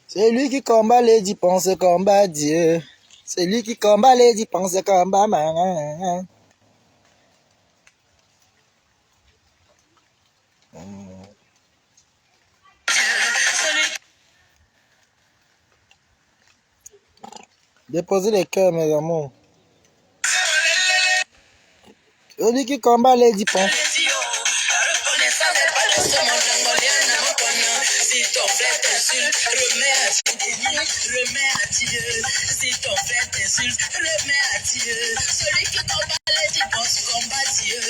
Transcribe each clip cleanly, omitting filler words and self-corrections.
C'est lui qui combat les dix pense combat Dieu. C'est lui qui combat les dix pense combat man. Déposez les cœurs, mes amours. C'est lui qui combat les dix pense. Si ton frère t'insulte, remets à Dieu. Si ton frère t'insulte, remets à Dieu. Celui qui combat les dix pense combat Dieu.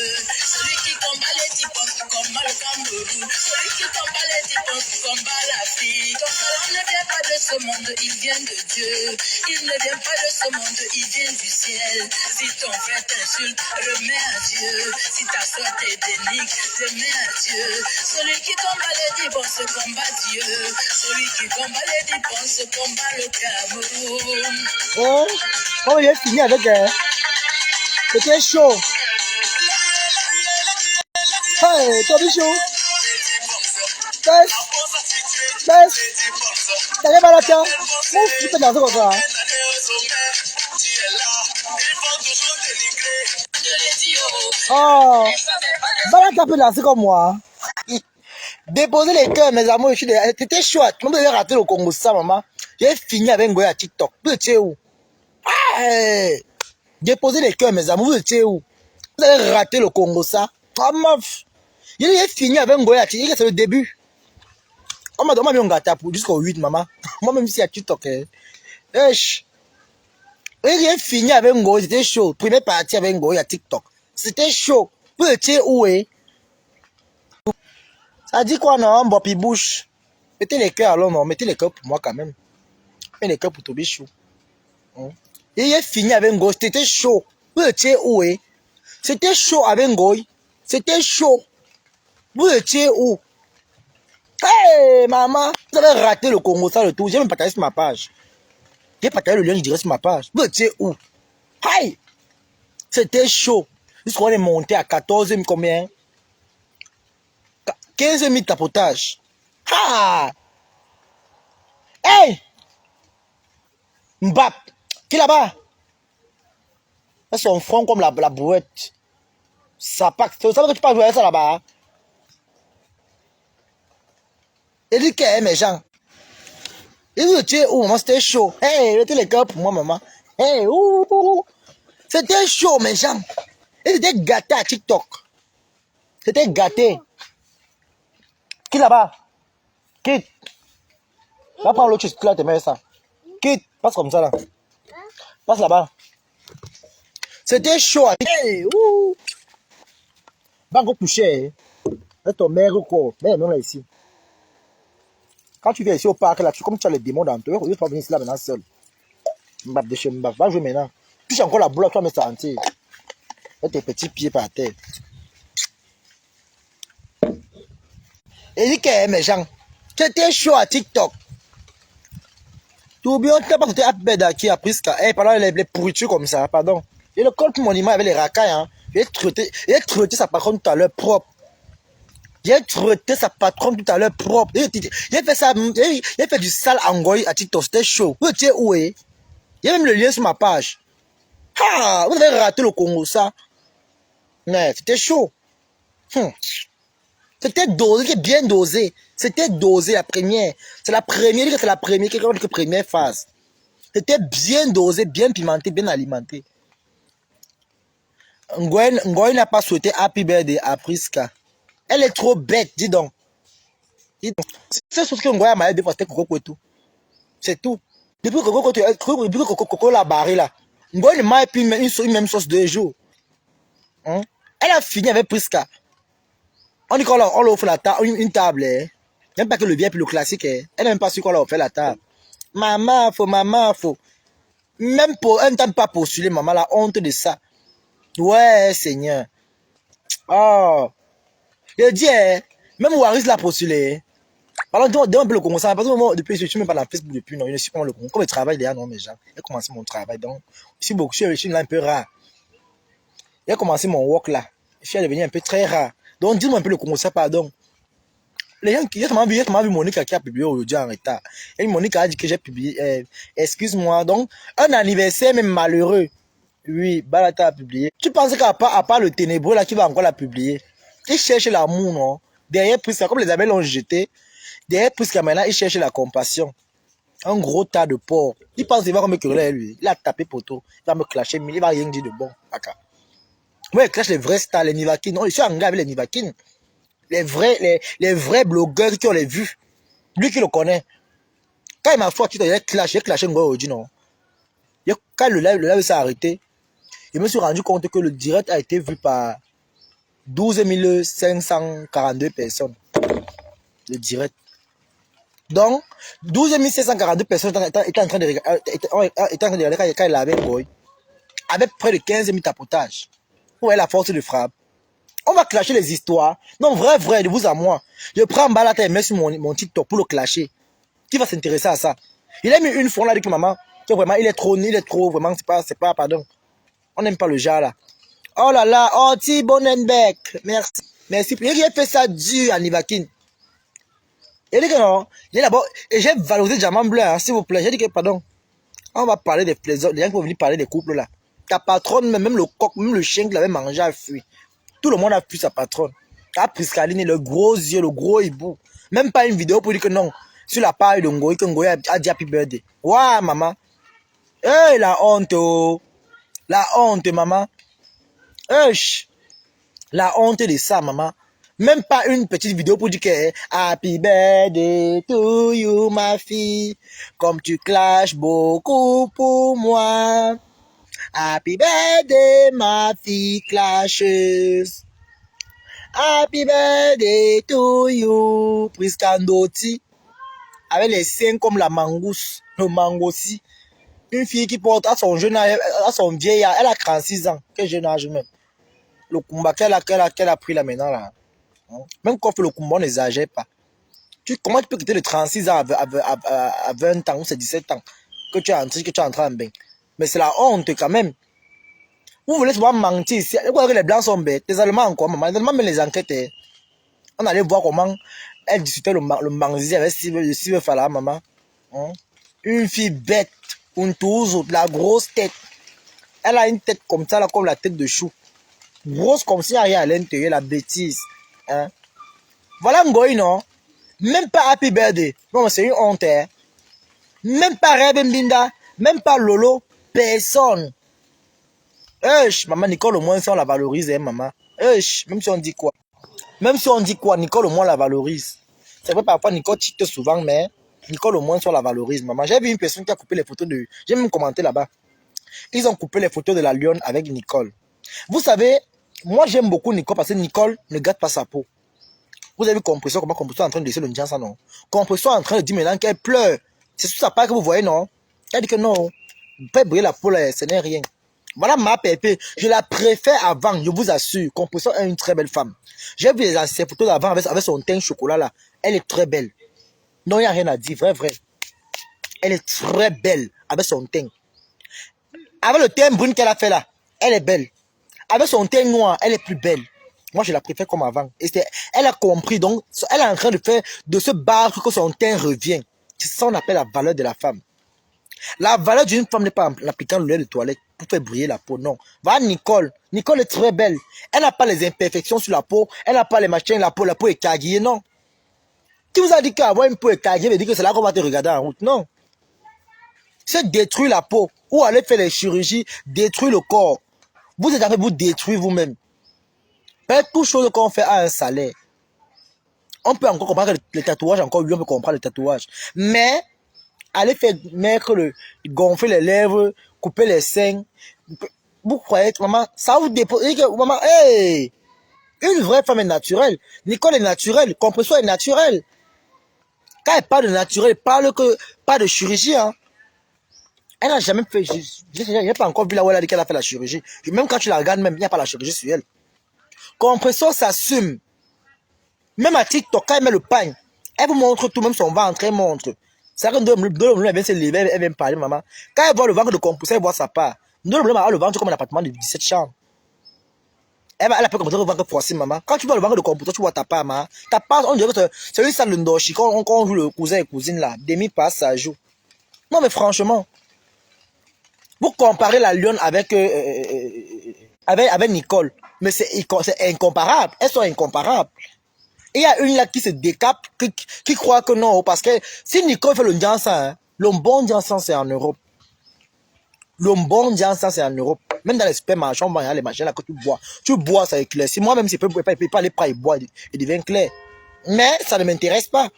Celui qui combat les dix pense combat le Cameroun. Celui qui combat les dix pense combat l'Afrique. Ton talent ne vient pas de ce monde, il vient de Dieu. Il ne vient pas de ce monde, il vient du ciel. Si ton frère t'insulte, remets à Dieu. Si ta soeur te dénigre, remets à Dieu. Celui qui combat les dix pense combat Dieu. Celui qui combat les dix pense combat le Cameroun. Oh, il est fini avec elle. C'était chaud. Hey, t'as vu chaud? Baisse. T'allais pas là-dedans? Ouf, tu peux danser comme ça. Oh, balance un peu danser comme moi. Déposez les cœurs, mes amours. C'était chouette. Comment vous avez raté le Congo, ça, maman? J'ai fini avec Ngoya TikTok. Vous étiez où? Hey. Déposez les cœurs, mes amours. Vous étiez où? Vous avez raté le Congo, ça. Ah, meuf. J'ai fini avec Ngoya TikTok. C'est le début. On m'a mis un gâteau pour jusqu'au 8, maman. Moi-même, si à TikTok. J'ai fini avec Ngoya. C'était chaud. Première partie avec Ngoya TikTok. C'était chaud. Vous étiez où, eh? Ça dit quoi, non? Bopi bouche. Mettez les cœurs, alors, non. Mettez les cœurs pour moi, quand même. Mettez les cœurs pour Tobichou. Et il est fini avec Ngoy. C'était chaud. Vous étiez où, eh? C'était chaud avec Ngoy. C'était chaud. Vous étiez où? Hey, maman. Vous avez raté le Congo, ça, le tout. J'ai même partagé sur ma page. J'ai partagé le lien, je dirais, sur ma page. Vous étiez où? Hey! C'était chaud. Jusqu'on est monté à 14 000 combien? 15 000 tapotages. Ah! Hey! Mbap! Qui là-bas? C'est son front comme la brouette. Ça passe. Tu sais que tu peux jouer ça là-bas? Il dit qu'est mes gens. Il dit tu es où, maman? C'était chaud. Hey, mettez les cœurs pour moi, maman. Hey, ouh. C'était chaud, mes gens. Il était gâté à TikTok. C'était gâté. Qui là-bas? Quitte. Va prendre l'autre chose là, te mets ça. Quitte. Passe comme ça là. Passe là-bas. C'était chaud. Hey, ouh. Va encore coucher. Là, ton mère ou quoi? Mais non, là, ici. Quand tu viens ici au parc, là, comme tu as les démons dans toi, il faut pas venir ici là maintenant seul. Mbap de chez Mbap. Va jouer maintenant. Touche encore la boule, toi, me sentir. Et tes petits pieds par terre. Et dit que mes gens, c'était chaud à TikTok. Tout bien, tu n'as pas foutu à Beda qui a pris ce cas. Eh, pendant les pourritures comme ça, pardon. Et le col pour mon image avec les racailles, hein. J'ai traité sa patronne tout à l'heure propre. J'ai traité sa patronne tout à l'heure propre. J'ai fait ça, j'ai fait du sale angoy à TikTok, c'était chaud. Vous étiez où, eh? Il y a même le lien sur ma page. Ah, vous avez raté le Congo, ça. Mais c'était chaud. C'était dosé, bien dosé. C'était dosé la première. C'est la première phase. C'était bien dosé, bien pimenté, bien alimenté. Ngoy n'a pas souhaité Happy Birthday à Priska. Elle est trop bête, dis donc. C'est ce que Ngoy m'a dit pour Coco et tout. C'est tout. Depuis que Coco l'a barré là. Ngoy ne m'a plus une même sauce 2 jours. Hein? Elle a fini avec Priska. On dit qu'on leur offre une table. Hein? Même pas que le bien puis le classique. Hein? Elle n'a même pas su qu'on leur offre la table. Maman, faut. Même pour un temps pas postuler, maman, la honte de ça. Ouais, Seigneur. Oh. Je dis, hein, même Waris l'a postulé. Alors, demande un peu le Congo. Ça, parce que depuis, je ne suis même pas dans Facebook depuis. Non, je ne suis pas le Congo. Comme je travaille derrière, non, mes gens. J'ai commencé mon travail. Donc, je suis là un peu rare. J'ai commencé mon work là. Je suis devenu un peu très rare. Donc, dis-moi un peu le Congo, ça, pardon. Les gens qui ont vu Monica qui a publié aujourd'hui en retard. Et Monica a dit que j'ai publié. Excuse-moi. Donc, un anniversaire même malheureux. Oui, Balata a publié. Tu penses qu'à part le ténébreux là qui va encore la publier, il cherche l'amour, non? Derrière Prisca, comme les abeilles l'ont jeté, derrière Prisca maintenant, il cherche la compassion. Un gros tas de porc. Il pense qu'il va me quereller lui. Il a tapé poteau. Il va me clasher, mais il va rien dire de bon. Moi, il clash les vrais stars, les Nivakines. Non, je suis en gars avec les Nivakines. Les vrais blogueurs qui ont les vues. Lui qui le connaît. Quand il m'a fait, il a clashé aujourd'hui, non? Quand le live s'est arrêté, je me suis rendu compte que le direct a été vu par 12 542 personnes. Le direct. Donc, 12 542 personnes étaient en train de regarder quand il avait Goy. Avec près de 15 000 tapotages. Où est la force de frappe? On va clasher les histoires. Non, vrai, de vous à moi. Je prends Balata et mets sur mon TikTok pour le clasher. Qui va s'intéresser à ça? Il a mis une fois, on a dit que maman, que vraiment, il est trop, vraiment, c'est pas, pardon. On n'aime pas le genre là. Oh là là, oh, Bonenbeck. Merci. Il a fait ça dur à Nivakin. Il dit que non. Il d'abord, et j'ai valorisé Diamant Bleu, hein, s'il vous plaît. J'ai dit que, pardon. On va parler des plaisirs. Les gens qui vont venir parler des couples là. Ta patronne, même le coq, même le chien qui l'avait mangé a fui. Tout le monde a fui sa patronne. A Priscaline, le gros yeux, le gros hibou. Même pas une vidéo pour dire que non. Sur la page de Ngoï, que Ngoï a dit happy birthday. Waouh, maman. Eh, la honte, oh. La honte, maman. La honte de ça, maman. Même pas une petite vidéo pour dire que happy birthday to you, ma fille. Comme tu clashes beaucoup pour moi. Happy birthday, ma fille clasheuse. Happy birthday to you. Priscandoti. Avec les seins comme la mangousse. Le mangossi. Une fille qui porte à son jeune âge, à son vieil âge. Elle a 36 ans. Quel jeune âge même. Le combat qu'elle a pris là maintenant là. Même quand on fait le combat, on n'exagère pas. Comment tu peux quitter de 36 ans à 20 ans ou c'est 17 ans que tu es entré en bain? Mais c'est la honte quand même. Vous voulez souvent mentir. Vous voyez que les blancs sont bêtes. Les Allemands encore, maman. Les Allemands, mais les enquêtes. On allait voir comment elle discutait le manzi avec Steve Fala, maman. Une fille bête. Une touze, la grosse tête. Elle a une tête comme ça, là, comme la tête de chou. Grosse comme s'il n'y a rien à l'intérieur, la bêtise. Hein? Voilà Ngoï, non? Même pas Happy Birthday. Non, c'est une honte. Hein? Même pas Rebe Mbinda. Même pas Lolo. Personne. Maman, Nicole, au moins, si on la valorise, hein, maman. Même si on dit quoi. Nicole, au moins, la valorise. C'est vrai, parfois, Nicole cheat souvent, mais Nicole, au moins, si on la valorise, maman. J'ai vu une personne qui a coupé les photos de... J'ai même commenté là-bas. Ils ont coupé les photos de la lionne avec Nicole. Vous savez, moi, j'aime beaucoup Nicole parce que Nicole ne gâte pas sa peau. Vous avez vu Compression, comment Compression est en train de laisser le Ndjan, ça, non? Compression est en train de dire maintenant qu'elle pleure. C'est sur sa part que vous voyez, non? Elle dit que non. Vous pouvez briller la peau, là, ce n'est rien. Voilà ma pépé. Je la préfère avant, je vous assure. Compression est une très belle femme. J'ai vu ses photos d'avant avec son teint chocolat, là. Elle est très belle. Non, il n'y a rien à dire, vrai. Elle est très belle avec son teint. Avec le teint brun qu'elle a fait là, elle est belle. Avec son teint noir, elle est plus belle. Moi, je la préfère comme avant. Et elle a compris, donc, elle est en train de faire, de se battre que son teint revient. C'est ça qu'on appelle la valeur de la femme. La valeur d'une femme n'est pas en appliquant le lait de toilette pour faire briller la peau, non. Va Nicole. Nicole est très belle. Elle n'a pas les imperfections sur la peau. Elle n'a pas les machins, la peau est caguillée, non. Qui vous a dit qu'avoir une peau écaguillée veut dire que c'est là qu'on va te regarder en route, non. C'est détruire la peau. Ou aller faire les chirurgies, détruire le corps. Vous êtes en train de vous détruire vous-même. Toute chose qu'on fait a un salaire. On peut encore comprendre le tatouage, encore lui, on peut comprendre le tatouage. Mais, aller faire gonfler les lèvres, couper les seins, vous croyez que maman, ça vous dépose, maman, hey, une vraie femme est naturelle. Nicole est naturelle, Compression est naturelle. Quand elle parle de naturel, elle parle que pas de chirurgie, hein. Elle n'a jamais fait, je n'ai pas encore vu là où elle a dit qu'elle a fait la chirurgie. Même quand tu la regardes, même, il n'y a pas la chirurgie sur elle. Compression s'assume. Même à TikTok, quand elle met le pain, elle vous montre tout, même son ventre, elle montre. C'est vrai que elle vient se lever, elle vient parler, maman. Quand elle voit le ventre de Compression, elle voit sa part. Elle a le ventre comme un appartement de 17 chambres. Elle a pas compris le ventre forcé, maman. Quand tu vois le ventre de computer, tu vois ta part, maman. Ta part, on dirait que c'est une salle de ndoshi. Quand on joue le cousin et cousine là, demi-passe, ça joue. Non, mais franchement, vous comparez la lionne avec, avec Nicole. Mais c'est incomparable. Elles sont incomparables. Et il y a une là qui se décape, qui croit que non. Parce que si Nicole fait le Ndiansa, hein, le bon Ndiansa, c'est en Europe. Le bon Ndiansa, c'est en Europe. Même dans les supermarchés, on va les machins là que tu bois. Tu bois, ça éclaircit. Moi, même si je ne peux pas aller prendre et boire, il devient clair. Mais ça ne m'intéresse pas.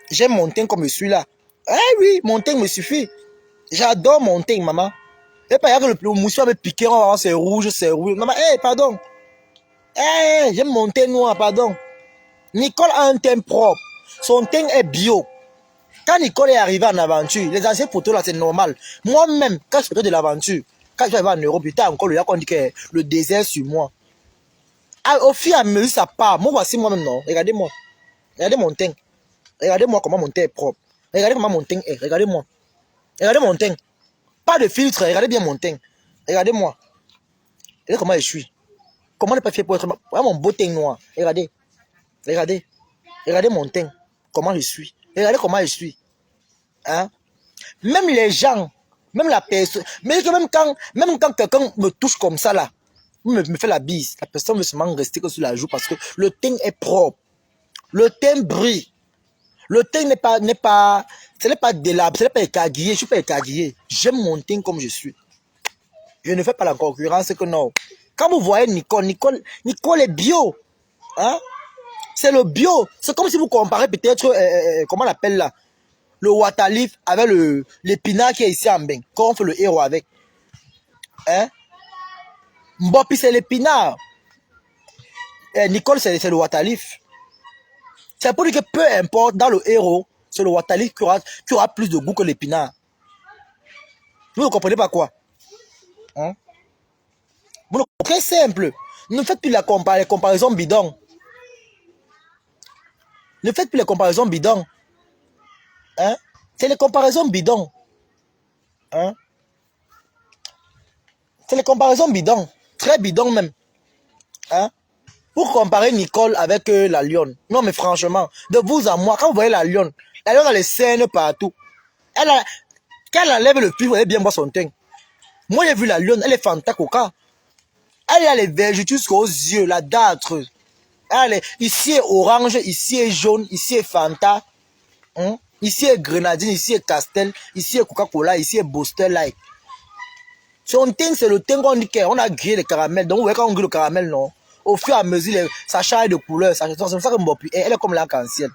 J'aime mon teint comme je suis là. Eh oui, mon teint me suffit. J'adore mon teint, maman. Et pas que le monsieur va me piquer, on va voir c'est rouge, c'est rouge. Maman, pardon. J'aime mon teint noir, pardon. Nicole a un teint propre. Son teint est bio. Quand Nicole est arrivée en aventure, les anciennes photos là, c'est normal. Moi-même, quand je faisais de l'aventure, quand je suis arrivé en Europe, il y a encore le gars qu'on dit que le désert sur moi. Au fur et à mesure, ça part. Moi, voici moi-même, non. Regardez-moi. Regardez mon teint. Regardez-moi comment mon teint est propre. Regardez comment mon teint est. Regardez-moi. Regardez mon teint. Pas de filtre. Regardez bien mon teint. Regardez-moi. Regardez comment je suis. Comment ne pas faire pour être... Regardez mon beau teint noir. Regardez. Regardez. Regardez mon teint. Comment je suis. Regardez comment je suis. Hein? Même les gens, même la personne, même quand quelqu'un me touche comme ça là, me fait la bise, la personne veut seulement rester que sur la joue parce que le teint est propre. Le teint brille. Le teint ce n'est pas délabré, ce n'est pas écarguillé, je suis pas écarguillé. J'aime mon teint comme je suis. Je ne fais pas la concurrence que non. Quand vous voyez Nicole est bio. Hein? C'est le bio. C'est comme si vous comparez peut-être, comment on l'appelle là? Le waterleaf avec l'épinard qui est ici en bain. Quand on fait le héros avec. Hein? Mbopi, c'est l'épinard. Nicole, c'est le waterleaf. C'est pour dire que peu importe, dans le héros, c'est le waterleaf qui aura plus de goût que l'épinard. Vous ne comprenez pas quoi? Hein? Vous ne comprenez, très simple. Ne faites plus les comparaisons bidons. Ne faites plus les comparaisons bidons. Hein? C'est les comparaisons bidons. Hein? C'est les comparaisons bidons. Très bidons même. Hein? Pour comparer Nicole avec la lionne. Non, mais franchement, de vous à moi, quand vous voyez la lionne a les scènes partout. Quand elle enlève le puits, vous allez bien voir son teint. Moi, j'ai vu la lionne, elle est fanta coca. Elle a les vergetures jusqu'aux yeux, la dâtre. Ici est orange, ici est jaune, ici est fanta. Hein? Ici est grenadine, ici est castel, ici est Coca-Cola, ici est Booster Light. Son teint, c'est le teint qu'on dit qu'on a grillé le caramel. Donc, vous voyez quand on grille le caramel, non? Au fur et à mesure, ça change de couleur. C'est pour ça que Mbopi, elle est comme l'arc-en-ciel.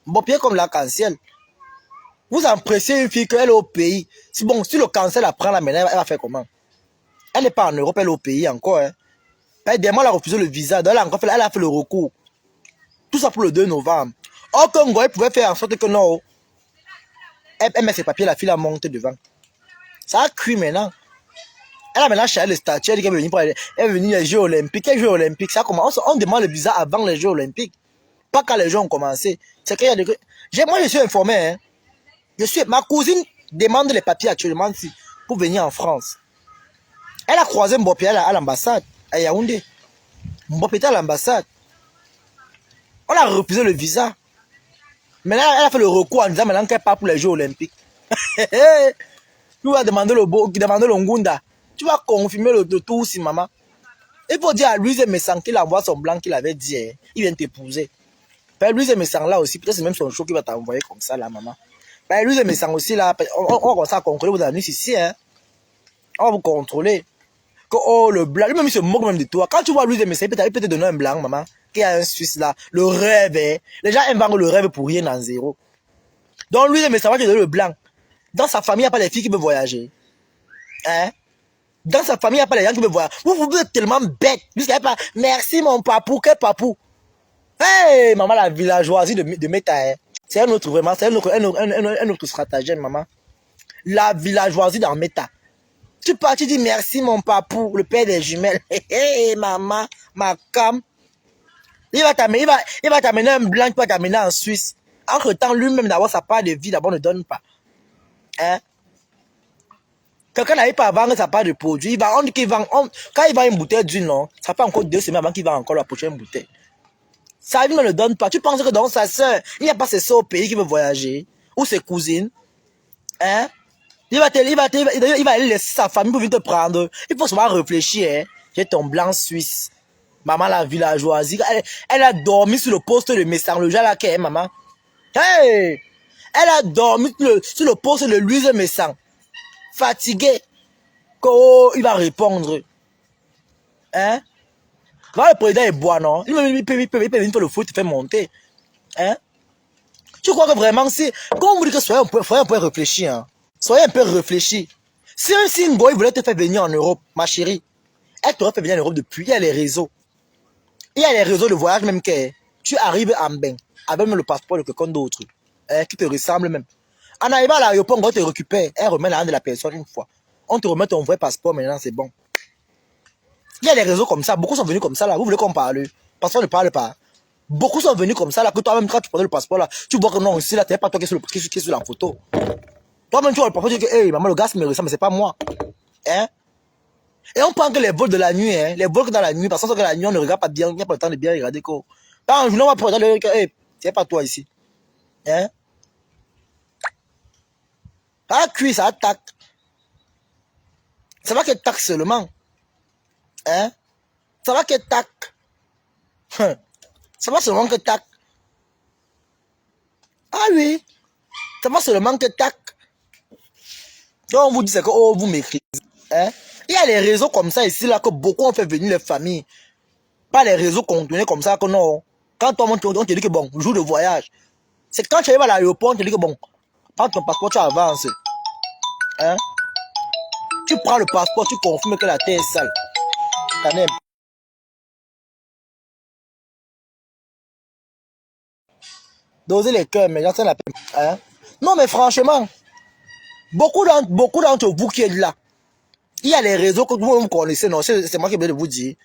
Mbopi est comme l'arc-en-ciel. Vous appréciez une fille qu'elle est au pays. Si le cancer la prend là maintenant, elle va faire comment? Elle n'est pas en Europe, elle est au pays encore. Hein. Elle a refusé le visa. Donc elle a fait le recours. Tout ça pour le 2 novembre. Or, Congo, elle pouvait faire en sorte que non. Elle met ses papiers, la fille la monte devant. Ça a cuit maintenant. Elle a maintenant cherché le statut. Elle dit qu'elle est venue les Jeux Olympiques. Les Jeux Olympiques, ça commence. On demande le visa avant les Jeux Olympiques. Pas quand les Jeux ont commencé. C'est qu'il y a des... Moi, je suis informé. Hein. Ma cousine demande les papiers actuellement pour venir en France. Elle a croisé Mbopi à l'ambassade, à Yaoundé. Mbopi était à l'ambassade. On a refusé le visa. Maintenant, elle a fait le recours en disant maintenant qu'elle part pour les Jeux Olympiques. Tu vas demander le Ngunda. Tu vas confirmer le tout si maman. Il faut dire à Louise Messang qu'il envoie son blanc qu'il avait dit. Hein. Il vient t'épouser. Louise Messang là aussi, peut-être c'est même son show qui va t'envoyer comme ça là, maman. Louise Messang aussi là, on va commencer à contrôler vos amis ici. Hein. On va vous contrôler. Que, oh, le blanc, lui-même il se moque même de toi. Quand tu vois Louise Messang, il peut te donner un blanc, maman, qui a un Suisse là. Le rêve, hein. Les gens inventent le rêve pour rien en zéro. Donc Louise Messang va te donner le blanc. Dans sa famille, il n'y a pas les filles qui veulent voyager. Hein? Dans sa famille, il n'y a pas les gens qui veulent voyager. Vous êtes tellement bête. Jusqu'à pas. Merci mon papou, quel papou. Hey, maman, la villageoisie de Meta, hein. C'est un autre, vraiment, c'est un autre stratagème, maman. La villageoisie dans Meta. Tu pars, tu dis merci mon papou, le père des jumelles. Hey, maman, ma cam. Il va t'amener un blanc, il va t'amener en Suisse. Entre temps, lui-même, d'avoir sa part de vie, d'abord, ne donne pas. Hein? Quelqu'un n'arrive pas à vendre sa part de produit. Il va, on dit qu'il vend, quand il vend une bouteille d'huile, non, ça fait encore 2 semaines avant qu'il vend encore la prochaine bouteille. Sa vie ne le donne pas. Tu penses que dans sa soeur, il n'y a pas ses soeurs au pays qui veut voyager, ou ses cousines, hein? Il va aller laisser sa famille pour venir te prendre. Il faut seulement réfléchir, hein. J'ai ton blanc suisse. Maman la villageoisie. Elle a dormi sur le poste de Messang, le genre là qu'elle est, maman. Hey! Elle a dormi sur le poste de Louise Messang. Fatiguée. Oh, il va répondre. Hein? Va le président et boit, non? Il peut venir faire le foot, te faire monter. Hein? Tu crois que vraiment, si, quand on vous dit que soyez un peu réfléchi, hein? Soyez un peu réfléchi. Si un Singo, il voulait te faire venir en Europe, ma chérie, elle t'aurait fait venir en Europe depuis. Il y a les réseaux. Il y a les réseaux de voyage même que tu arrives en bain avec même le passeport de quelqu'un d'autre qui te ressemble même. En arrivant à l'aéroport, on te récupère. Elle remet la hand de la personne une fois. On te remet ton vrai passeport maintenant, c'est bon. Il y a des réseaux comme ça. Beaucoup sont venus comme ça là. Vous voulez qu'on parle? Parce qu'on ne parle pas. Beaucoup sont venus comme ça là. Que toi-même, quand tu prends le passeport là, tu vois que non, ici là, t'es pas toi qui est sur la photo. Toi-même, tu vois le passeport, tu dis que, hey, maman, le gars me ressemble, mais c'est pas moi. Hein? Et on prend que les vols de la nuit, hein. Les vols que dans la nuit, parce que la nuit, on ne regarde pas bien. Il n'y a pas le temps de bien regarder quoi. Quand un jour, on va prendre le gars, hey, c'est pas toi ici. Hein? Ça cuit, ça attaque. Ça va qu'elle taque seulement. Hein? Ça va qu'elle taque. Ça va seulement que tac. Ah oui. Ça va seulement que tac. Donc on vous dit c'est que oh, vous m'écrivez. Hein? Il y a les réseaux comme ça ici là que beaucoup ont fait venir les familles. Pas les réseaux contenus comme ça que non. Quand toi on te dit que bon, jour de voyage. C'est quand tu arrives à l'aéroport, on te dit que bon, prends ton passeport, tu avances. Hein? Tu prends le passeport, tu confirmes que la terre est sale. T'en aimes. Doser les cœurs, mais j'entends la peine. Hein? Non, mais franchement, beaucoup d'entre vous qui êtes là, il y a les réseaux que vous connaissez, non, c'est moi qui viens de vous dire.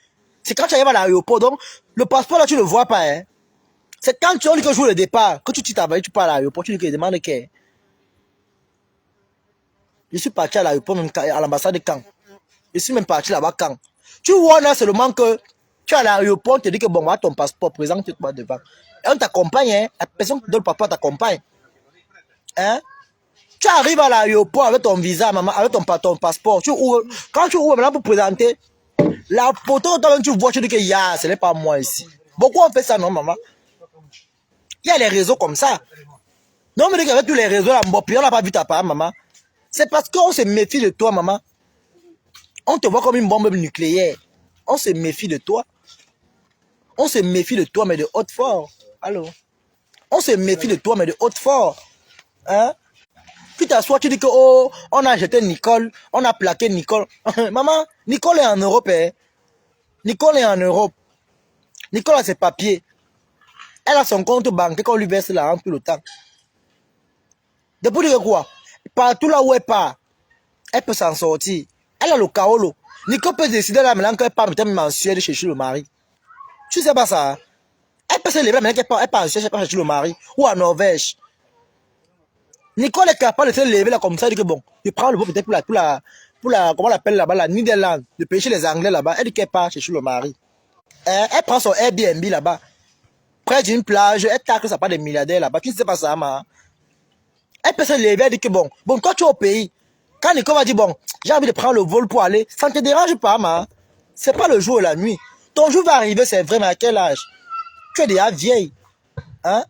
C'est quand tu arrives à l'aéroport, donc le passeport là, tu ne le vois pas. Hein? C'est quand tu dis que je joue le départ, que tu t'avances, tu pars à l'aéroport, tu dis que demande que. Je suis parti à l'aéroport, même à l'ambassade de Caen. Je suis même parti là-bas quand. Tu vois là seulement que tu es à l'aéroport, tu te dis que bon, voilà ton passeport, présente-toi devant. Et on t'accompagne, hein? La personne qui donne le passeport t'accompagne. Hein? Tu arrives à l'aéroport avec ton visa, maman, avec ton passeport. Quand tu ouvres maintenant pour présenter, la photo, toi tu vois, tu dis que ce n'est pas moi ici. Beaucoup ont fait ça, non, maman? Il y a les réseaux comme ça. Non, mais avec tous les réseaux, là, on n'a pas vu ta part, maman. C'est parce qu'on se méfie de toi, maman. On te voit comme une bombe nucléaire. On se méfie de toi. On se méfie de toi, mais de haute fort. Allô? On se méfie de toi, mais de haute fort. Hein? Tu t'assois, tu dis que, oh, on a jeté Nicole, on a plaqué Nicole. Maman, Nicole est en Europe, hein? Nicole est en Europe. Nicole a ses papiers. Elle a son compte bancaire qu'on lui verse l'argent tout le temps. Depuis dire quoi? Partout là où elle part, elle peut s'en sortir. Elle a le kaolo. Nicole peut décider là maintenant qu'elle part peut-être mensuel chercher le mari. Tu sais pas ça? Hein? Elle peut se lever maintenant qu'elle part chercher le mari. Ou en Norvège. Nicole est capable de se lever là comme ça, dit que bon, je prends le vol peut-être pour la, comment on l'appelle là-bas, la Niederlande, de pêcher les Anglais là-bas. Elle dit qu'elle part chercher le mari. Elle prend son Airbnb là-bas, près d'une plage, elle tacle ça part des milliardaires là-bas. Tu ne sais pas ça, ma. Elle peut se lever, elle dit que bon, toi tu es au pays. Quand Nicole va dire bon, j'ai envie de prendre le vol pour aller, ça ne te dérange pas, ma. C'est pas le jour et la nuit. Ton jour va arriver, c'est vrai, mais à quel âge? Tu es déjà vieille. Hein?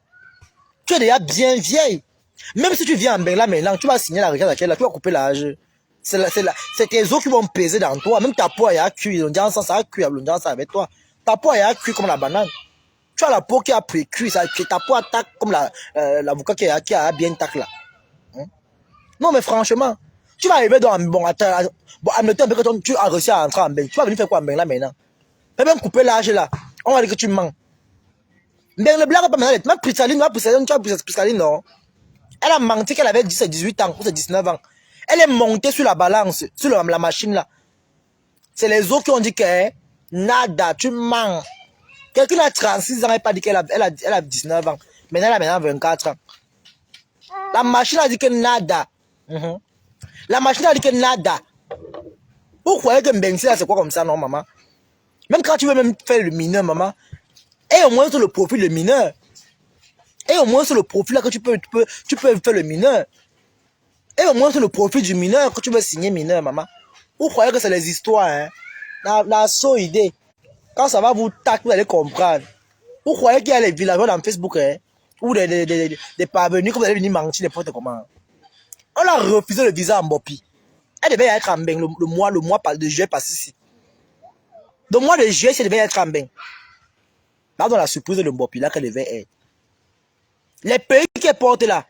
Tu es déjà bien vieille. Même si tu viens en Bengla maintenant, tu vas signer la regarde laquelle là, tu vas couper l'âge. C'est tes os qui vont peser dans toi. Même ta peau a cuit, ça a cuit avec toi. Ta peau a cuit comme la banane. Tu as la peau qui a pré-cuit, ta peau attaque comme l'avocat qui a bien tac là. Hein? Non mais franchement, tu vas arriver dans bon, attends, bon, admettons que tu as réussi à entrer en Bengla. Tu vas venir faire quoi en Bengla maintenant? Tu vas même couper l'âge là. On va dire que tu mens. Mais le blague pas maintenant, même Prisaline, tu as Prisaline, non? Elle a menti qu'elle avait 18 ans ou 19 ans. Elle est montée sur la balance, sur la machine là. C'est les autres qui ont dit que nada, tu mens. Quelqu'un a 36 ans, elle n'a pas dit qu'elle a 19 ans. Maintenant, elle a maintenant 24 ans. La machine a dit que nada. La machine a dit que nada. Vous croyez que Mbengue là c'est quoi comme ça, non, maman? Même quand tu veux même faire le mineur, maman, et au moins sur le profil le mineur. Et au moins sur le profil là que tu peux faire le mineur. Et au moins sur le profil du mineur que tu veux signer mineur, maman. Vous croyez que c'est les histoires, hein? La seule idée. Quand ça va vous tac, vous allez comprendre. Vous croyez qu'il y a les villageois dans Facebook, hein? Ou des parvenus que vous allez venir mentir n'importe comment. On a refusé le visa en Bopi. Elle devait être en Beng le mois de juillet passé ici. Le mois de juillet, elle devait être en Beng. Là, dans la surprise de Bopi, là qu'elle devait être. Les pays qu'elle porte là,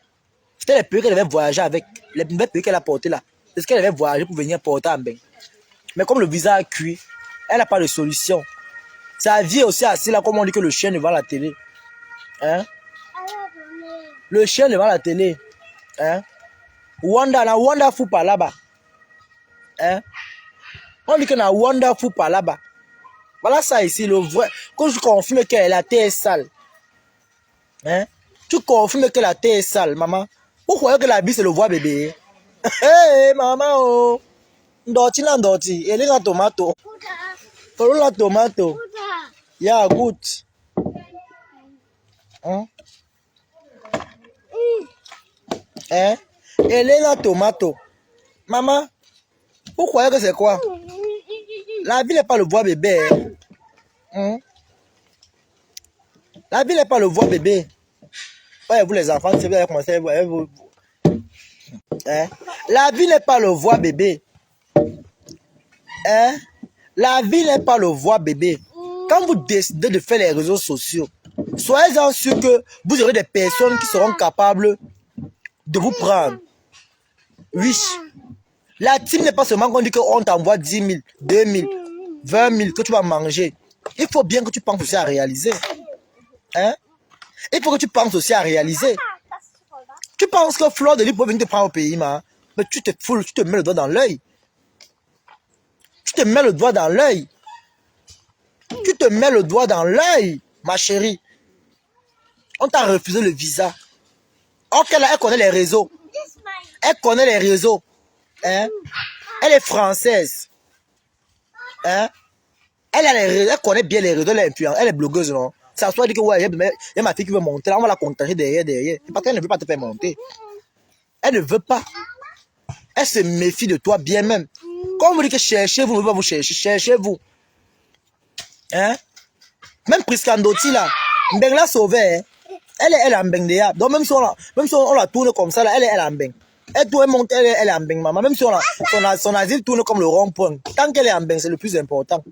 c'était les pays qu'elle devait voyager avec. Les pays qu'elle a porté là, c'est ce qu'elle devait voyager pour venir porter en Beng. Mais comme le visa a cuit, elle n'a pas de solution. Sa vie est aussi assez là, comme on dit que le chien devant la télé. Hein? Le chien devant la télé. Hein? Wanda fou par là-bas. Hein? On dit que na Wanda fou par là-bas. Voilà ça ici, le vrai. Quand je confirme que la terre est sale. Hein? Tu confirmes que la terre est sale, maman. Vous croyez que la vie c'est le voix bébé? Hey, maman, oh. Ndoti na ndoti. Elle est la tomato. Follow la tomato. Yeah, good. Hein? Hein? Elle est la tomato. Maman, vous croyez que c'est quoi? La vie n'est pas le voix bébé. Hein? La vie n'est pas le voix bébé. Ouais, vous les enfants, c'est bien commencer. Vous. Hein? La vie n'est pas le voix bébé. Hein? La vie n'est pas le voix bébé. Quand vous décidez de faire les réseaux sociaux, soyez-en sûr que vous aurez des personnes qui seront capables de vous prendre. Oui. La team n'est pas seulement qu'on dit qu'on t'envoie 10 000, 2 000, 20 000 que tu vas manger. Il faut bien que tu penses aussi à réaliser. Hein? Il faut que tu penses aussi à réaliser. Tu penses que Fleur de Lys peut venir te prendre au pays, mais tu te fous, tu te mets le doigt dans l'œil. Tu te mets le doigt dans l'œil. Tu te mets le doigt dans l'œil, ma chérie. On t'a refusé le visa. Ok, là, elle connaît les réseaux. Elle connaît les réseaux. Hein? Elle est française. Hein? Elle connaît bien les réseaux, elle est blogueuse, non? Ça soit dit que ouais, il y a ma fille qui veut monter, là, on va la contacter derrière. Parce qu'elle ne veut pas te faire monter. Elle ne veut pas. Elle se méfie de toi bien même. Quand vous dites que cherchez-vous, ne veut pas vous chercher, cherchez-vous. Hein? Même Priskandoti là, Mbeng l'a sauvée. Hein? Elle est en Mbeng déjà. Donc même si on la tourne comme ça, là, elle est en Mbeng. Elle doit monter, elle est en Mbeng, maman. Même si son asile tourne comme le rond-point. Tant qu'elle est en Mbeng, c'est le plus important.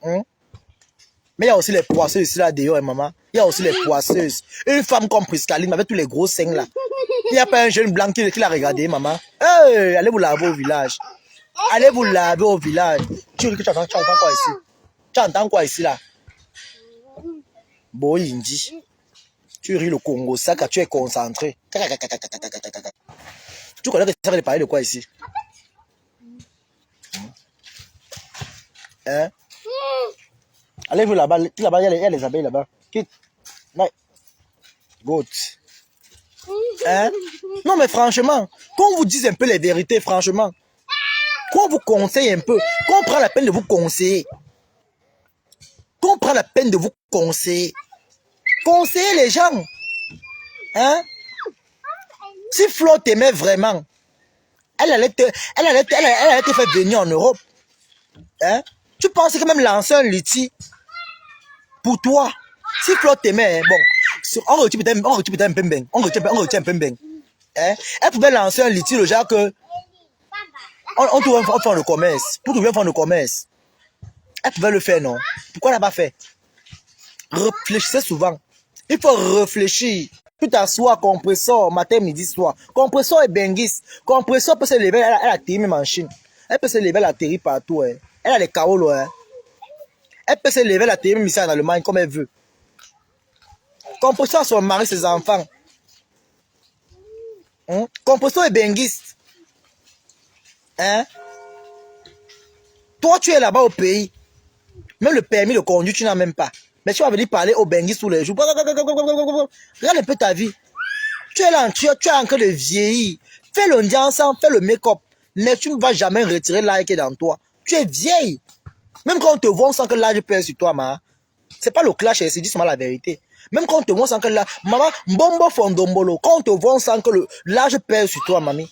Hein? Mais il y a aussi les poisseuses ici là dehors, maman. Il y a aussi les poisseuses. Une femme comme Priscaline avec tous les gros seins là. Il n'y a pas un jeune blanc qui l'a regardé, maman. Hey, allez vous laver au village. Allez vous laver au village. Tu entends quoi ici? Tu entends quoi ici là? Boyindi. Tu ris le Congo, ça quand tu es concentré. Tu connais que ça va parler de quoi ici? Hein? Allez-vous là-bas, il y a les abeilles là-bas. Quitte. Good. Hein? Non, mais franchement, qu'on vous dise un peu les vérités, franchement. Qu'on vous conseille un peu. Qu'on prend la peine de vous conseiller. Qu'on prend la peine de vous conseiller. Conseiller les gens. Hein? Si Flo t'aimait vraiment, elle allait te faire venir en Europe. Hein? Tu penses que même lancer un liti pour toi, si Flo t'aimait, bon, on retire peut-être un peu bien. On retient un peu bien. Hein? Elle pouvait lancer un liti, le genre que on trouve un fonds de commerce. Pour trouver un fonds de commerce. Elle pouvait le faire, non? Pourquoi elle n'a pas fait? Réfléchissez souvent. Il faut réfléchir. Tu t'assois, compresseur, matin, midi, soir. Compresseur est benguiste. Compresseur peut se lever, elle atterrit même en Chine. Elle peut se lever, elle atterrit partout. Hein. Elle a les carreaux, hein. Elle peut se lever, elle atterrit même ici en Allemagne comme elle veut. Compresseur a son mari, ses enfants. Hein? Compresseur est benguiste. Hein? Toi, tu es là-bas au pays. Même le permis de conduire, tu n'as même pas. Mais tu vas venir parler au benguiste tous les jours. Regarde un peu ta vie. Tu es là, tu es en train de vieillir. Fais le ensemble, fais le make-up. Mais tu ne vas jamais retirer l'air qui est dans toi. Tu es vieille. Même quand on te voit, on sent que l'âge pèse sur toi, ma. C'est pas le clash, c'est dis la vérité. Même quand on te voit, on sent que là, maman, mbombo fondombolo. Quand on te voit, on sent que l'âge pèse sur toi, mamie.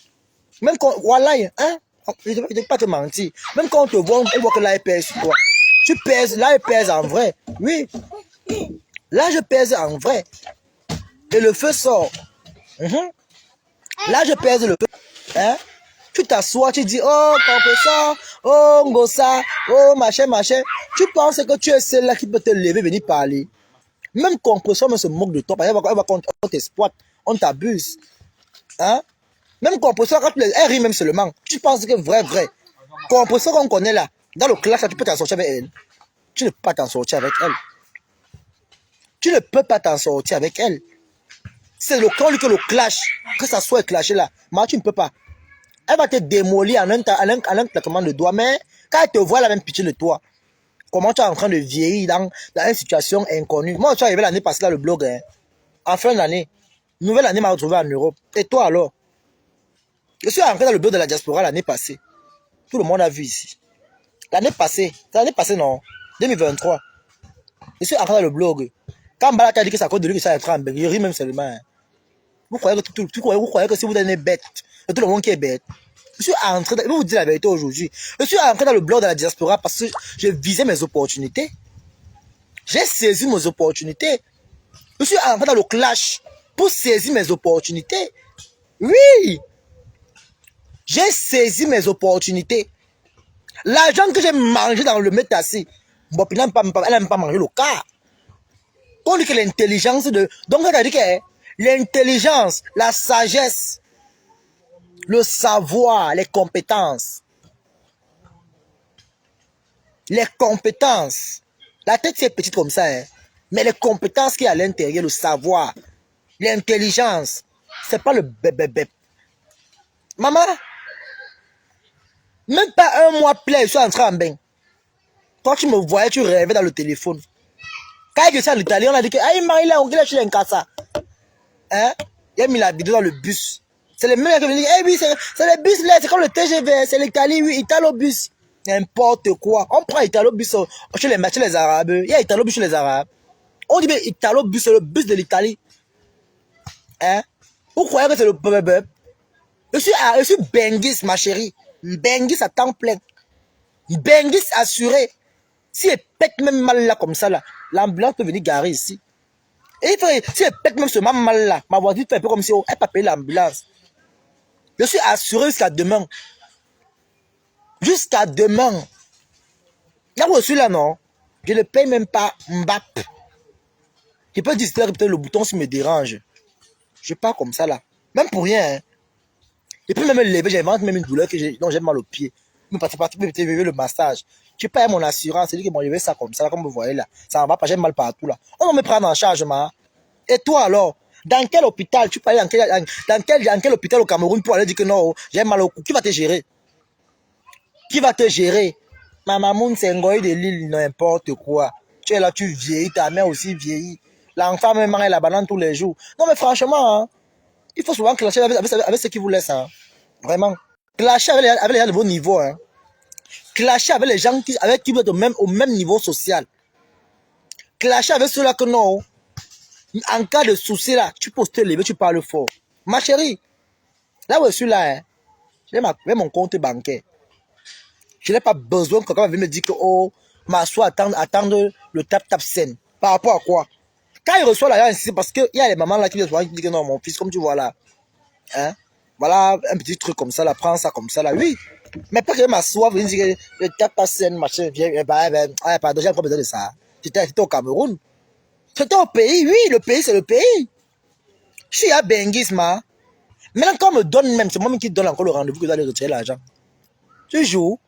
Même quand, voilà, hein, je ne vais pas te mentir. Même quand on te voit, on voit que l'âge pèse sur toi. Tu pèses, l'âge pèse en vrai. Oui. L'âge pèse en vrai. Et le feu sort. Là, je pèse le feu. Hein? Tu t'assois, tu dis, oh, compresseur, oh, ngossa, oh, machin, machin. Tu penses que tu es celle-là qui peut te lever, venir parler. Même compresseur, se moque de toi. Parce qu'on t'exploite, on t'abuse. Hein? Même compresseur, quand elle rit même seulement. Tu penses que vrai. Compresseur qu'on connaît là, dans le clash, tu peux t'en sortir avec elle. Tu ne peux pas t'en sortir avec elle. Tu ne peux pas t'en sortir avec elle. C'est le quand que le clash, que ça soit clashé là, mais tu ne peux pas. Elle va te démolir en un claquement de doigts, mais quand elle te voit la même pitié de toi, comment tu es en train de vieillir dans une situation inconnue. Moi, je suis arrivé l'année passée dans le blog, hein, en fin d'année. Nouvelle année m'a retrouvé en Europe. Et toi alors? Je suis rentré dans le blog de la diaspora l'année passée. Tout le monde a vu ici. L'année passée non, 2023. Je suis rentré dans le blog. Quand Balak a dit que c'est à cause de lui que ça est en train, il rit même seulement. Hein. Vous croyez que si vous êtes bête, c'est tout le monde qui est bête. Je suis entré, je vais vous dire la vérité aujourd'hui. Je suis entré dans le blog de la diaspora parce que je visais mes opportunités. J'ai saisi mes opportunités. Je suis entré dans le clash pour saisir mes opportunités. Oui! J'ai saisi mes opportunités. L'argent que j'ai mangé dans le métassi, bon, elle n'aime pas manger le cas. On dit que l'intelligence de... Donc, elle a dit que l'intelligence, la sagesse, le savoir, les compétences. Les compétences. La tête, c'est petite comme ça, hein. Mais les compétences qui y a à l'intérieur, le savoir, l'intelligence, c'est pas le bébé. Maman, même pas un mois plein, je suis entré en bain. Quand tu me voyais, tu rêvais dans le téléphone. Quand il est en Italie, on a dit que ah, il a on chez casa. Hein? Il a mis la vidéo dans le bus. C'est le même qui me dit, eh oui, c'est le bus là, c'est comme le TGV, c'est l'Italie, oui, Italo-bus. N'importe quoi. On prend Italo-bus chez les Arabes. Il y a Italo-bus chez les Arabes. On dit, mais Italo-bus, c'est le bus de l'Italie. Hein? Vous croyez que c'est le bébé? Je suis Bengis, ma chérie. Bengis à temps plein. Bengis assuré. Si elle pète même mal là, comme ça, là, l'ambulance peut venir garer ici. Et si elle pète même seulement mal là, ma voiture fait un peu comme si elle n'a pas payé l'ambulance. Je suis assuré jusqu'à demain. Jusqu'à demain. Là où je suis là, non, je ne paye même pas Mbap. Je peux distraire peut-être le bouton s'il me dérange. Je pars comme ça là. Même pour rien. Hein. Je peux même me lever, j'invente même une douleur dont j'ai mal au pied. Mais parce que le massage. Je paye mon assurance, c'est dit que bon, je vais ça comme ça, là, comme vous voyez là. Ça va pas, j'ai mal partout là. On va me prendre en charge, ma. Et toi alors, dans quel hôpital, tu peux aller dans quel hôpital au Cameroun pour aller dire que non, j'ai mal au cou. Qui va te gérer? Qui va te gérer? Maman Moun, c'est un goy de l'île, n'importe quoi. Tu es là, tu vieillis, ta mère aussi vieillit. L'enfant me mange la banane tous les jours. Non mais franchement, hein, il faut souvent clasher avec ce qui vous laisse. Hein. Vraiment. Clasher avec les gens de vos niveaux. Hein. Clasher avec les gens avec qui vous êtes au même niveau social. Clasher avec ceux-là que non. En cas de souci là, tu peux te lever, tu parles fort. Ma chérie, là où je suis là, hein, j'ai mon compte bancaire. Je n'ai pas besoin que quelqu'un vienne me dire que oh, m'assois, attendre le tap scène. Par rapport à quoi? Quand il reçoit l'argent ici, parce qu'il y a les mamans là qui viennent dire que non, mon fils, comme tu vois là, hein, voilà un petit truc comme ça là, prends ça comme ça là, oui. Mais pas que m'assois, venir dire que le tap scène, machin, viens, pardon, j'ai pas besoin de ça. J'étais au Cameroun. C'était au pays, oui, le pays, c'est le pays. Je suis à Bengis, ma. Maintenant, quand on me donne même, c'est moi qui donne encore le rendez-vous que vous allez retirer l'argent. Toujours.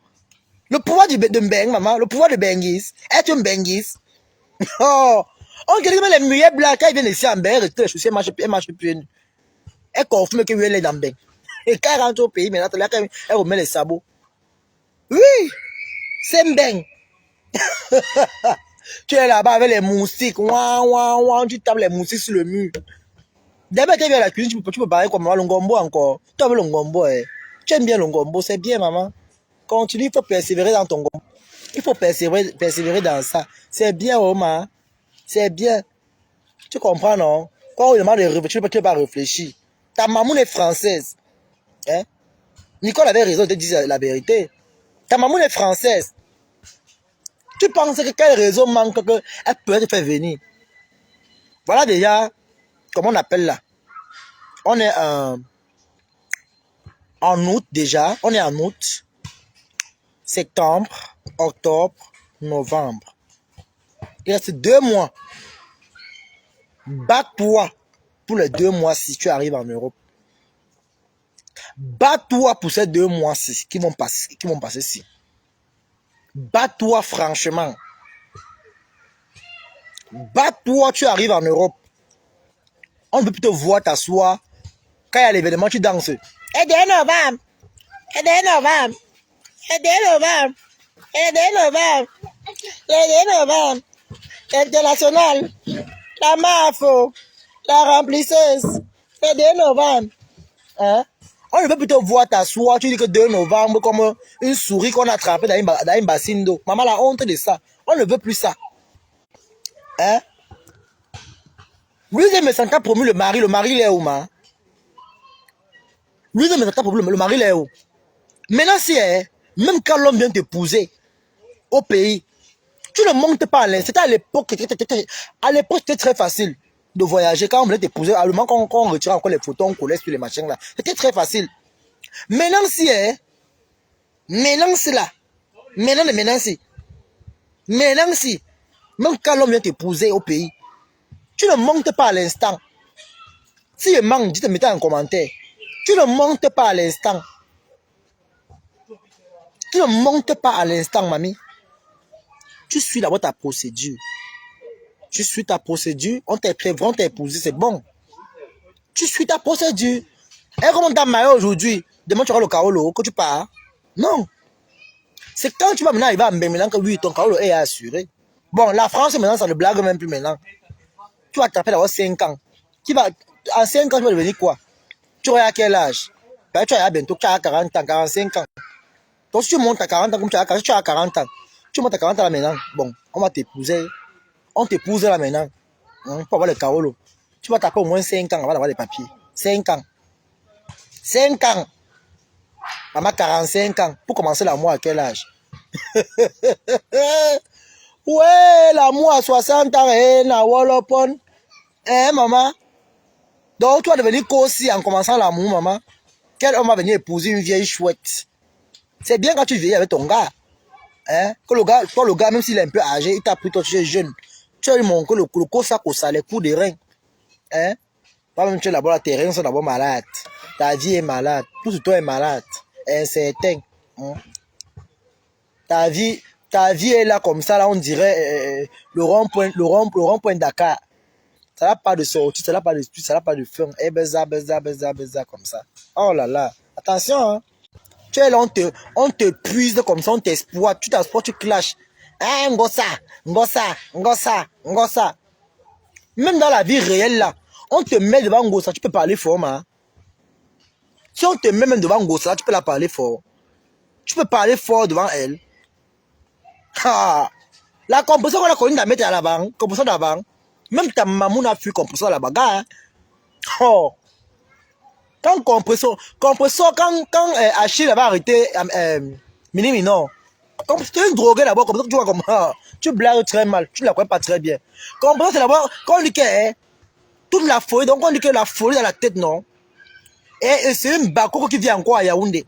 Le pouvoir de Mbeng, maman, le pouvoir de Bengis. Est un Bengis. Oh, on dirait que les muets blancs, quand ils viennent ici en Mbeng, les chaussures, elle marche plus. Elle confirme que elle est dans Mbeng. Et quand elle rentre au pays, maintenant, elle remet les sabots. Oui, c'est Mbeng. Tu es là-bas avec les moustiques. Tu tapes les moustiques sur le mur. D'abord, quand tu viens à la cuisine, tu peux parler comme maman, le ngombo encore. Tu as vu le ngombo, eh. Tu aimes bien le ngombo, c'est bien, maman. Continue, il faut persévérer dans ton combat. Il faut persévérer dans ça. C'est bien, Oma. C'est bien. Tu comprends, non? Quand on demande de réfléchir, tu ne peux pas réfléchir. Ta maman est française. Hein? Nicole avait raison de dire la vérité. Ta maman est française. Tu penses que quelle raison manque qu'elle peut te faire venir? Voilà déjà, comment on appelle là? On est en août déjà. On est en août. Septembre, octobre, novembre. Il reste 2 mois. Bats-toi pour les 2 mois si tu arrives en Europe. Bats-toi pour ces 2 mois-ci qui vont passer ici. Bats-toi franchement. Bats-toi, tu arrives en Europe. On ne peut plus te voir t'asseoir. Quand il y a l'événement, tu danses. Et dès novembre. Et dès novembre. Et dès novembre. Et dès novembre. Et dès novembre. International. La MAFO. La remplisseuse. Et dès novembre. Hein? On ne peut plus te voir t'asseoir. Tu dis que 2 novembre, comme une souris qu'on a attrapée dans une bassine d'eau. Maman, la honte de ça. On ne veut plus ça. Hein? Lui, il me sentait promu le mari. Le mari, il est où, ma? Lui, il me sentait promu le mari, il est où? Maintenant, si, même quand l'homme vient t'épouser au pays, tu ne montes pas à l'aise. C'était à l'époque, c'était très facile de voyager. Quand on voulait t'épouser, à le moment qu'on retirait encore les photos, on collait sur les machins là. C'était très facile. Maintenant, si, maintenant, c'est là. Maintenant, si, même quand l'homme vient t'épouser au pays, tu ne montes pas à l'instant. Si je manque, dites mettez en commentaire. Tu ne montes pas à l'instant. Tu ne montes pas à l'instant, mamie. Tu suis d'abord ta procédure. Tu suis ta procédure. On t'épouse, c'est bon. Tu suis ta procédure. Et comment t'as maillot aujourd'hui? Demain, tu auras le carolo, que tu pars. Non. C'est quand tu vas maintenant arriver à Mbembelan que oui, ton carolo est assuré. Bon, la France, maintenant, ça ne blague même plus maintenant. Tu vas taper d'avoir 5 ans. En 5 ans, tu vas devenir quoi? Tu auras à quel âge? Ben, tu as bientôt 40 ans, 45 ans. Donc, si tu montes à 40 ans, comme tu as 40 ans, tu montes à 40 ans là maintenant. Bon, on va t'épouser. On t'épouse là maintenant. Pour avoir le carolo. Tu vas taper au moins 5 ans avant d'avoir les papiers. 5 ans. 5 ans. Maman, 45 ans. Pour commencer l'amour à quel âge? Ouais, l'amour à 60 ans. Na Wallopon. Maman. Donc, tu vas devenir aussi en commençant l'amour, maman. Quel homme va venir épouser une vieille chouette? C'est bien quand tu vieillis avec ton gars. Hein? Que le gars, toi, le gars, même s'il est un peu âgé, il t'a pris, toi, tu es jeune. Tu as eu mon que le ça, les coups de rein. Hein? Pas même tu es là-bas, tes reins sont d'abord malades. Ta vie est malade. Tout sur toi est malade. Incertain. Hein? Ta vie est là comme ça, là, on dirait le rond-point Dakar. Ça n'a pas de sortie, ça n'a pas de suite, ça n'a pas de fin. Et beza, comme ça. Oh là là. Attention, hein. Tu es là, on te puise comme ça, on t'exploite. Tu t'exploites, tu clashes. Hein, ngossa. Même dans la vie réelle, là, on te met devant Ngossa, tu peux parler fort, ma. Si on te met même devant Ngossa, tu peux la parler fort. Tu peux parler fort devant elle. Ah. La compression qu'on a connue dans mettre à la banque, compression d'avant. Même ta maman a fui compression à la bagarre. Oh. Quand Achille avait arrêté Mini, non. Comme tu es une droguée d'abord, comme ça, tu vois comment. Tu blagues très mal, tu ne la connais pas très bien. Comprends, c'est d'abord, quand on dit que toute la folie, donc on dit que la folie dans la tête, non. Et c'est une Bakoko qui vient encore à Yaoundé.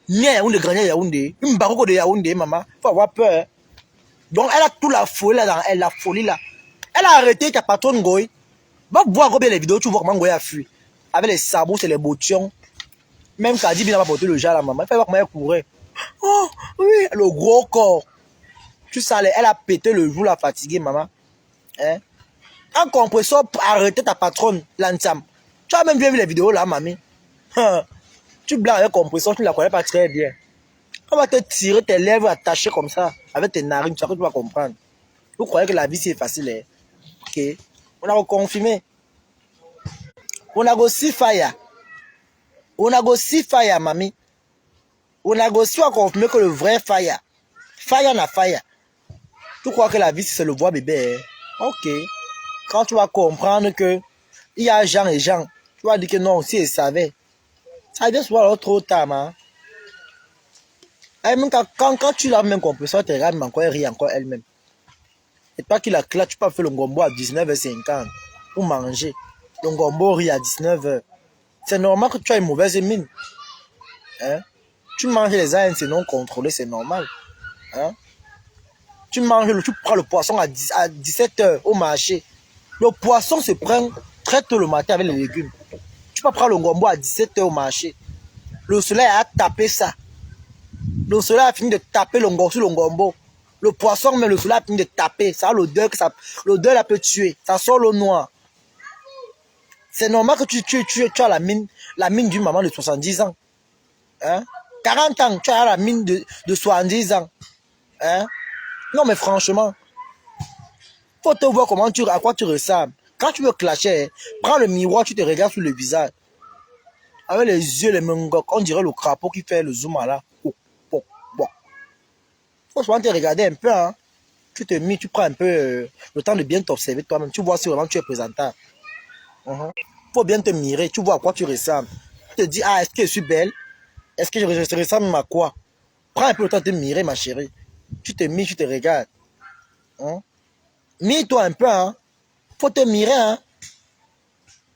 Ni à Yaoundé, Granier à Yaoundé. Une Bakoko de Yaoundé, maman. Faut avoir peur. Donc elle a toute la folie là dans elle, la folie là. Elle a arrêté ta patronne Goy. Va voir bien les vidéos, tu vois comment Goy a fui. Avec les sabots et les boutons. Même Kadi vient pas porter le genre à la maman. Il faut voir comment elle courait. Oh, oui, le gros corps. Tu sais, elle a pété le jour, la fatiguée, maman. Hein? Un compresseur pour arrêter ta patronne, l'ensemble. Tu as même bien vu les vidéos là, mamie. Tu blagues avec compresseur, tu ne la connais pas très bien. On va te tirer tes lèvres attachées comme ça, avec tes narines, tu vas comprendre. Vous croyez que la vie c'est facile, hein? Ok. On a reconfirmé. On a aussi fire. Mamie. On négocie à confirmer que le vrai fire. Fire n'a fire. Tu crois que la vie, c'est le bois bébé. Hein? Ok. Quand tu vas comprendre que il y a Jean et Jean, tu vas dire que non, si ils savaient. Ça vient souvent trop tard, hein. Et même quand tu l'as même compris, ça te regarde, mais encore elle rit encore elle-même. Et toi qui la claque, tu peux faire le gombo à 19h50 pour manger. Le gombo rit à 19h. C'est normal que tu aies une mauvaise mine. Hein? Tu manges les ânes, c'est non contrôlé, c'est normal. Hein? Tu prends le poisson à 17h au marché. Le poisson se prend très tôt le matin avec les légumes. Tu peux prendre le gombo à 17h au marché. Le soleil a tapé ça. Le soleil a fini de taper le gombo. Le poisson, mais le soleil a fini de taper. Ça a l'odeur l'odeur la peut tuer. Ça sort l'eau noire. C'est normal que tu as la mine d'une maman de 70 ans. Hein? 40 ans, tu as la mine de 70 ans. Hein? Non, mais franchement, faut te voir à quoi tu ressembles. Quand tu veux clasher, prends le miroir, tu te regardes sur le visage. Avec les yeux, les mengoks, on dirait le crapaud qui fait le zoom là. Faut souvent te regarder un peu. Hein? Tu prends un peu le temps de bien t'observer toi-même. Tu vois si vraiment tu es présentable. Faut bien te mirer, tu vois à quoi tu ressembles. Tu te dis, ah, est-ce que je suis belle? Est-ce que je ressemble à quoi? Prends un peu le temps de te mirer, ma chérie. Tu te mires, tu te regardes. Hein? Mire-toi un peu, hein. Faut te mirer, hein.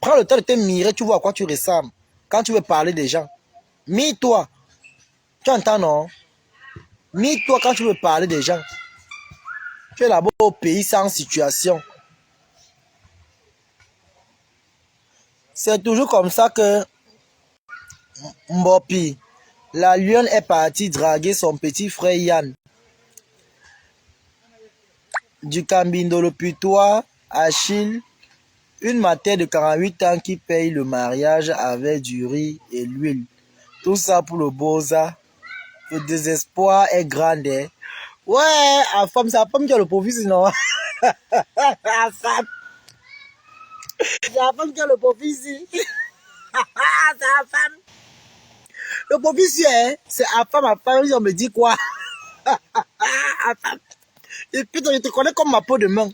Prends le temps de te mirer, tu vois à quoi tu ressembles. Quand tu veux parler des gens. Mire-toi. Tu entends, non? Mire-toi quand tu veux parler des gens. Tu es là-bas au pays sans situation. C'est toujours comme ça que Mbopi, la lionne est partie draguer son petit frère Yann. Du Cambindo le putois, Achille, une matin de 48 ans qui paye le mariage avec du riz et l'huile. Tout ça pour le Boza. Le désespoir est grand. Hein? Ouais, à femme, c'est la femme qui a le profit, sinon. La femme. C'est la femme qui a le profit ici. C'est la femme. Le profit ici, hein? C'est à femme, on me dit quoi? À femme. Et puis, je te connais comme ma peau de main.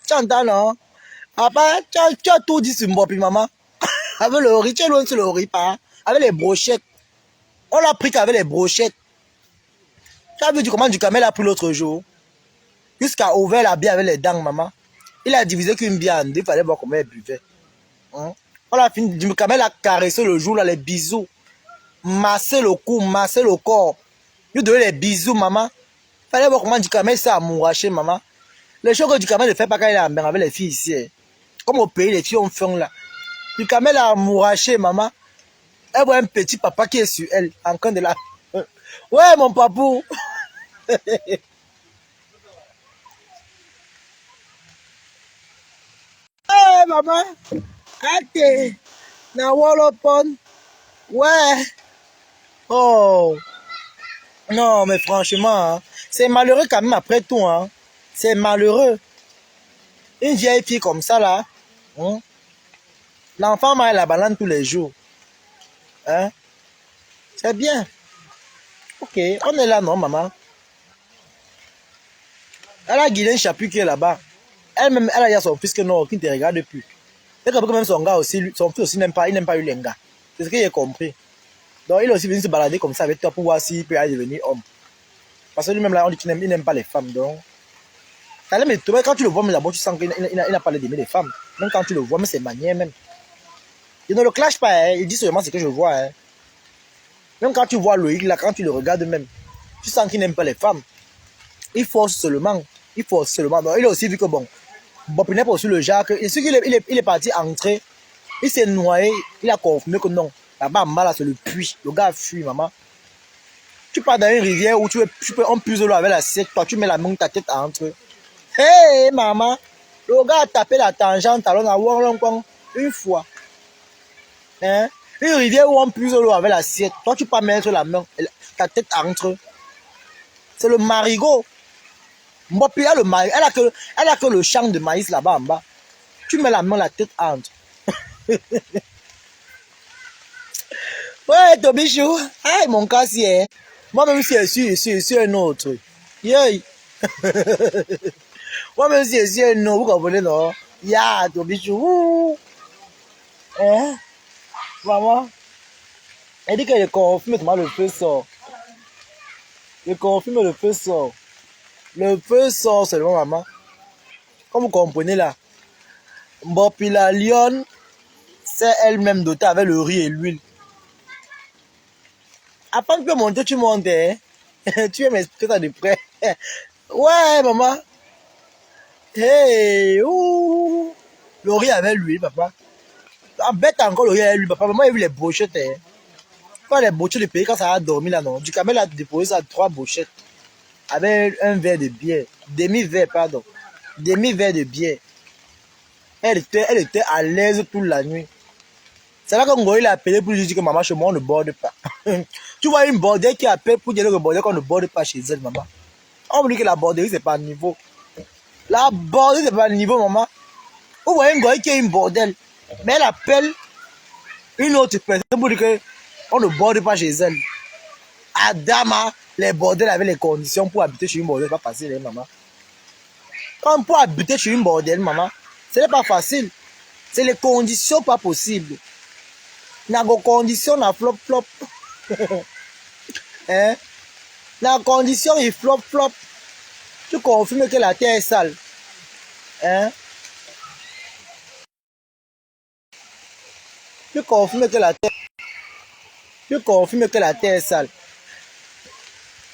Tu entends, non? Papa, tu as tout dit sur moi, puis maman. Avec le riz, tu es loin sur le riz, pas? Avec les brochettes. On l'a pris qu'avec les brochettes. Tu as vu comment du camel a pris l'autre jour? Jusqu'à ouvert la bière avec les dents, maman. Il a divisé qu'une bière en deux, il fallait voir comment elle buvait. Hein? On a fini, du camel a caressé le jour, là, les bisous. Masser le cou, masser le corps. Lui donner les bisous, maman. Il fallait voir comment du camel s'est amouraché, maman. Les choses que du camel ne fait pas quand il est en bain avec les filles ici. Hein. Comme au pays, les filles ont faim là. Du camel a amouraché, maman. Elle voit un petit papa qui est sur elle, en train de la... Ouais, mon papou. Hey, maman. Ate. Na Wallopon. Ouais. Oh. Non, mais franchement, hein, c'est malheureux quand même après tout. Hein. C'est malheureux. Une vieille fille comme ça, là. Hein. L'enfant mange la banane tous les jours. Hein. C'est bien. Ok, on est là, non, maman? Elle a Guylaine Chapuis qui est là-bas. Elle-même, elle a dit à son fils que non, qui ne te regarde plus. Et que même son gars aussi, son fils aussi n'aime pas eu les gars. C'est ce que j'ai compris. Donc, il est aussi venu se balader comme ça avec toi pour voir s'il peut devenir homme. Parce que lui-même, là, on dit qu'il n'aime pas les femmes. Donc, quand tu le vois, mais d'abord, tu sens qu'il n'a pas d'aimer les femmes. Même quand tu le vois, mais c'est manière même. Il ne le clash pas, hein. Il dit seulement ce que je vois. Hein. Même quand tu vois Loïc, là, quand tu le regardes même, tu sens qu'il n'aime pas les femmes. Il force seulement. Il force seulement. Donc, il a aussi vu que bon, Bob n'est pas aussi le genre que. Et ce qu'il il est parti entrer, il s'est noyé, il a confirmé que non. Là-bas, là, c'est le puits. Le gars fuit, maman. Tu pars dans une rivière où on puise de l'eau avec l'assiette, toi, tu mets la main, ta tête entre. Hey, maman. Le gars a tapé la tangente, alors on a Wallopon une fois. Hein? Une rivière où on puise de l'eau avec l'assiette, toi, tu peux mettre la main, ta tête entre. C'est le marigot. Mbopi a le maïs, elle a que le champ de maïs là-bas en bas. Tu mets la main, la tête entre. Ouais, Tobichou. Aïe, mon cassier. Moi-même, si je suis un autre. Yeah. Moi-même, si je suis un autre, vous comprenez, non? Ya, ton bichou. Hein? Maman. Elle dit qu'elle confirme, comment le feu sort. Je confirme, le feu sort. Le feu sort seulement, maman. Comme vous comprenez là. Bon, puis la lionne, c'est elle-même dotée avec le riz et l'huile. Après que tu peux monter, tu montes. Hein? Tu veux m'expliquer ça de près. Ouais, maman. Hey, ouh. Le riz avec l'huile, papa. En bête encore le riz avec l'huile, papa. Maman, il a vu les brochettes. Hein? Pas les brochettes de pays quand ça a dormi là, non. Du camel a déposé ça 3 brochettes. Avec un verre de bière. Demi-verre, pardon. Demi-verre de bière. Elle était à l'aise toute la nuit. C'est là qu'on il a appelé pour lui dire que maman, chez moi, on ne borde pas. Tu vois une borderie qui appelle pour dire que borderie qu'on ne borde pas chez elle, maman. On me dit que la borderie, c'est pas niveau. La borderie, c'est pas niveau, maman. Vous voyez une goye qui est une bordel. Mais elle appelle une autre personne pour dire qu'on ne borde pas chez elle. Adama, les bordels avaient les conditions pour habiter chez une bordel, c'est pas facile, hein, maman. Comme pour habiter chez une bordel, maman, ce n'est pas facile. C'est les conditions pas possibles. N'a pas condition, na flop flop. Hein? La condition, il flop flop. Tu confirmes que la terre est sale. Hein? Tu confirmes que la terre est sale.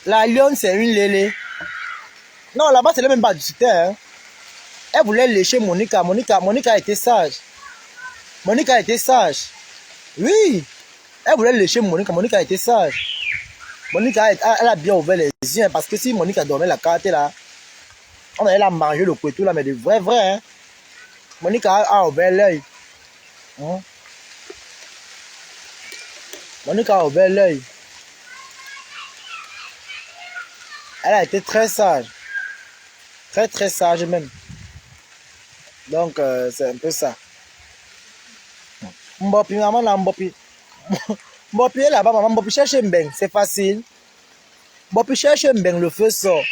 La lionne, c'est une lélé. Non, là-bas, c'est même pas du terre. Hein? Elle voulait lécher Monica. Monica était sage. Monica était sage. Oui. Elle voulait lécher Monica. Monica était sage. Monica, elle a bien ouvert les yeux. Parce que si Monica dormait la carte là, on allait la manger le couteau là, mais de vrai. Hein? Monica a ouvert l'œil. Hein? Monica a ouvert l'œil. Elle a été très sage. Très très sage même. Donc c'est un peu ça. Mbopi, maman là, Mbopi. Mbopi est là-bas, maman. Mbopi cherche un bain, c'est facile. Mbopi cherche un bain, le feu sort.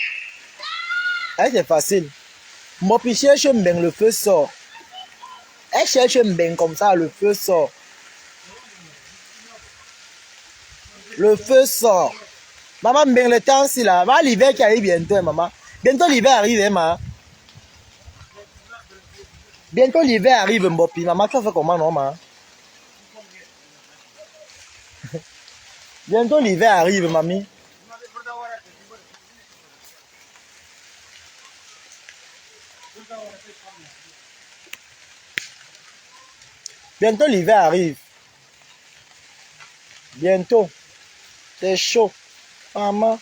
C'est facile. Mbopi cherche un bain, le feu sort. Elle cherche un bain comme ça, le feu sort. Le feu sort. Maman, ben le temps si là. Va l'hiver qui arrive bientôt, maman. Bientôt l'hiver arrive, hein, maman. Bientôt l'hiver arrive, Mbopi. Maman, tu vas faire comment, non, maman? Bientôt l'hiver arrive, mamie. Bientôt l'hiver arrive. Bientôt. C'est chaud. Maman.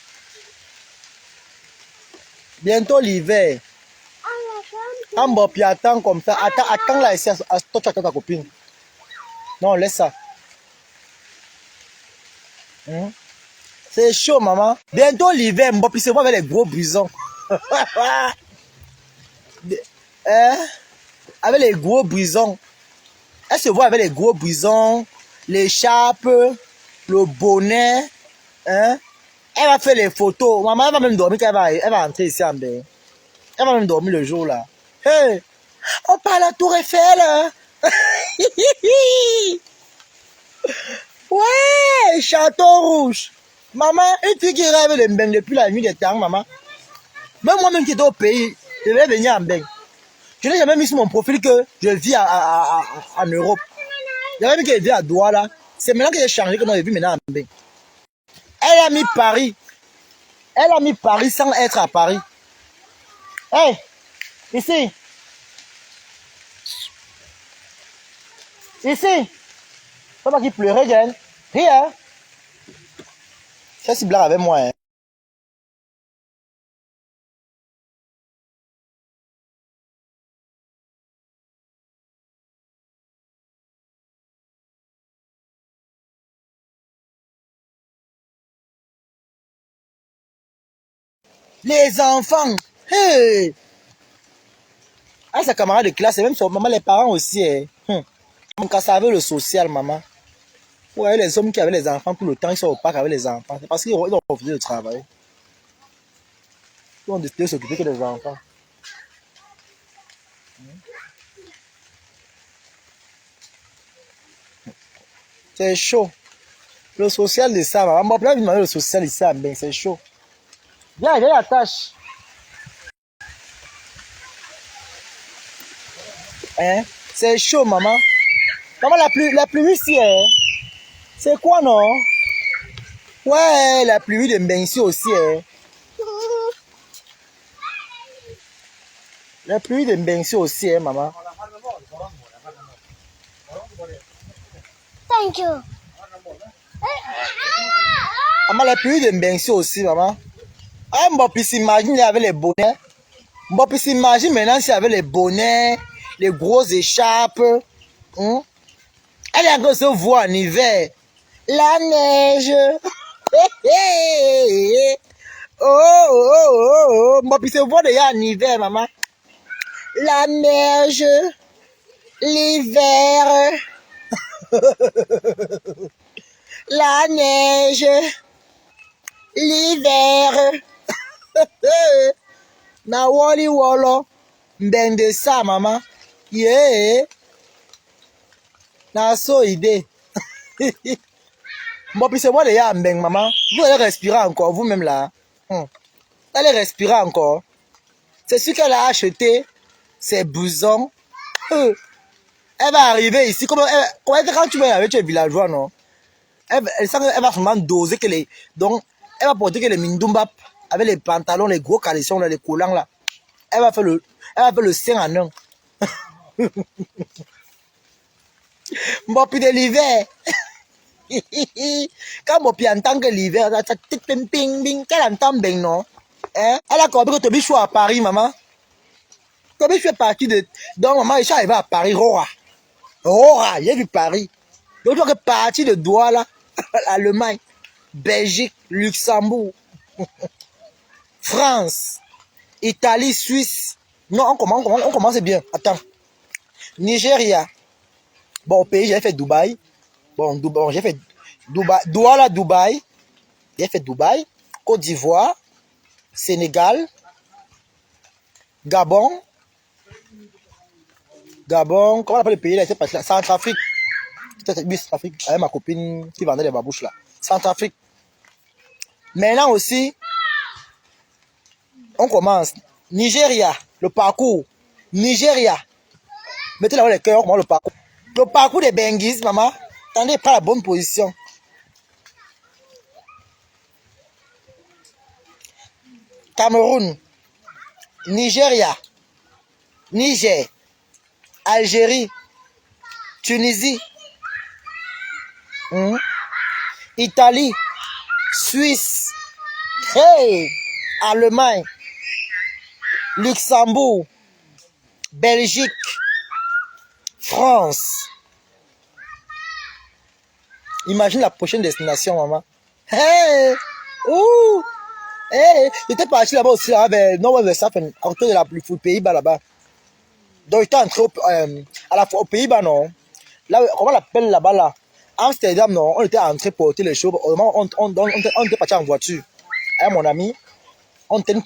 Bientôt l'hiver. Quand Mbopi attend comme ça. Attends là ici. Toi, tu attends ta copine. Non, laisse ça. C'est chaud, maman. Bientôt l'hiver, Mbopi se voit avec les gros brisons. Hein? Avec les gros brisons. Elle se voit avec les gros brisons, l'écharpe, le bonnet. Hein? Elle va faire les photos. Maman, elle va même dormir quand elle va entrer ici en bain. Elle va même dormir le jour là. Hey! On parle à Tour Eiffel. Hein? Ouais! Château Rouge. Maman, une fille qui rêve de bain depuis la nuit des temps, maman. Même moi-même qui étais au pays, je vais venir en bain. Je n'ai jamais mis sur mon profil que je vis en Europe. J'avais mis que je vis à Douala. C'est maintenant que j'ai changé que non, je vis maintenant en bain. Elle a mis Paris. Elle a mis Paris sans être à Paris. Hey, ici. Ici. C'est pas qui pleurait, Jen. Rien. C'est si blague avec moi. Hein. Les enfants. Hey. Ah, sa camarade de classe, et même son maman, les parents aussi. Hein. Donc, ça savait le social, maman. Ouais, les hommes qui avaient les enfants tout le temps, ils sont au parc avec les enfants. C'est parce qu'ils ont refusé de travailler. Ils ont décidé de s'occuper que des enfants. C'est chaud. Le social de ça, maman. Bon, demander le social de ça, ben, c'est chaud. Viens, viens, attache. Hein? C'est chaud, maman. Maman, la pluie ici, hein? C'est quoi, non? Ouais, la pluie de Mbensi aussi, hein? La pluie de Mbensi aussi, hein, maman? Thank you. Maman, la pluie de Mbensi aussi, maman. Ah, on peut s'imaginer avec les bonnets. On peut s'imaginer maintenant si avec les bonnets, les grosses écharpes. Hein? Elle est encore se voit en hiver. La neige. Oh, oh, oh, oh. On peut se voir déjà en hiver, maman. La neige. L'hiver. La neige. L'hiver. Na woli wolo. Mbende ça, maman. Yeah. Na so idée. Bon, puis c'est moi les gars, maman. Vous allez respirer encore, vous-même là. Allez respirer encore. C'est sûr qu'elle a acheté ses blousons. Elle va arriver ici. Comment quand tu vas avec tes villageois, non? Elle va vraiment doser que les. Donc, elle va porter que les mindumba avec les pantalons, les gros caleçons, là, les collants là. Elle va faire le sein en un. Bon, puis de l'hiver. Quand mon pied entend que l'hiver, ça ping ping ping, qu'elle entend bien, non? Hein? Elle a compris que Toby choix à Paris, maman. Toby fait partie de. Donc, maman, je suis arrivé à Paris, Rora. Rora, j'ai vu Paris. Donc, je suis parti de Douala, Allemagne, Belgique, Luxembourg, France, Italie, Suisse. Non, on commence bien. Attends. Nigeria. Bon, au pays, j'ai fait Dubaï. Bon, j'ai fait Dubaï, Douala, Dubaï. J'ai fait Dubaï, Côte d'Ivoire, Sénégal, Gabon, comment on appelle le pays là? C'est pas là, Centrafrique. C'était Centrafrique avec ma copine qui vendait les babouches là. Centrafrique. Maintenant aussi, on commence. Nigeria, le parcours. Nigeria. Mettez là-haut les cœurs, comment le parcours. Le parcours des Benguis, maman. Attendez, pas la bonne position. Cameroun, Nigeria, Niger, Algérie, Tunisie, Italie, Suisse, hey, Allemagne, Luxembourg, Belgique, France. Imagine la prochaine destination, maman. Hey, ouh, hey, j'étais parti là-bas aussi, là, vers Nord-Ouest-Westfalen, à côté de la plus Pays-Bas là-bas. Donc, j'étais entré aux Pays-Bas, non? Là, comment on l'appelle là-bas, là? Amsterdam, non? On était entré pour porter les choses. On était parti en voiture. Avec mon ami, on était une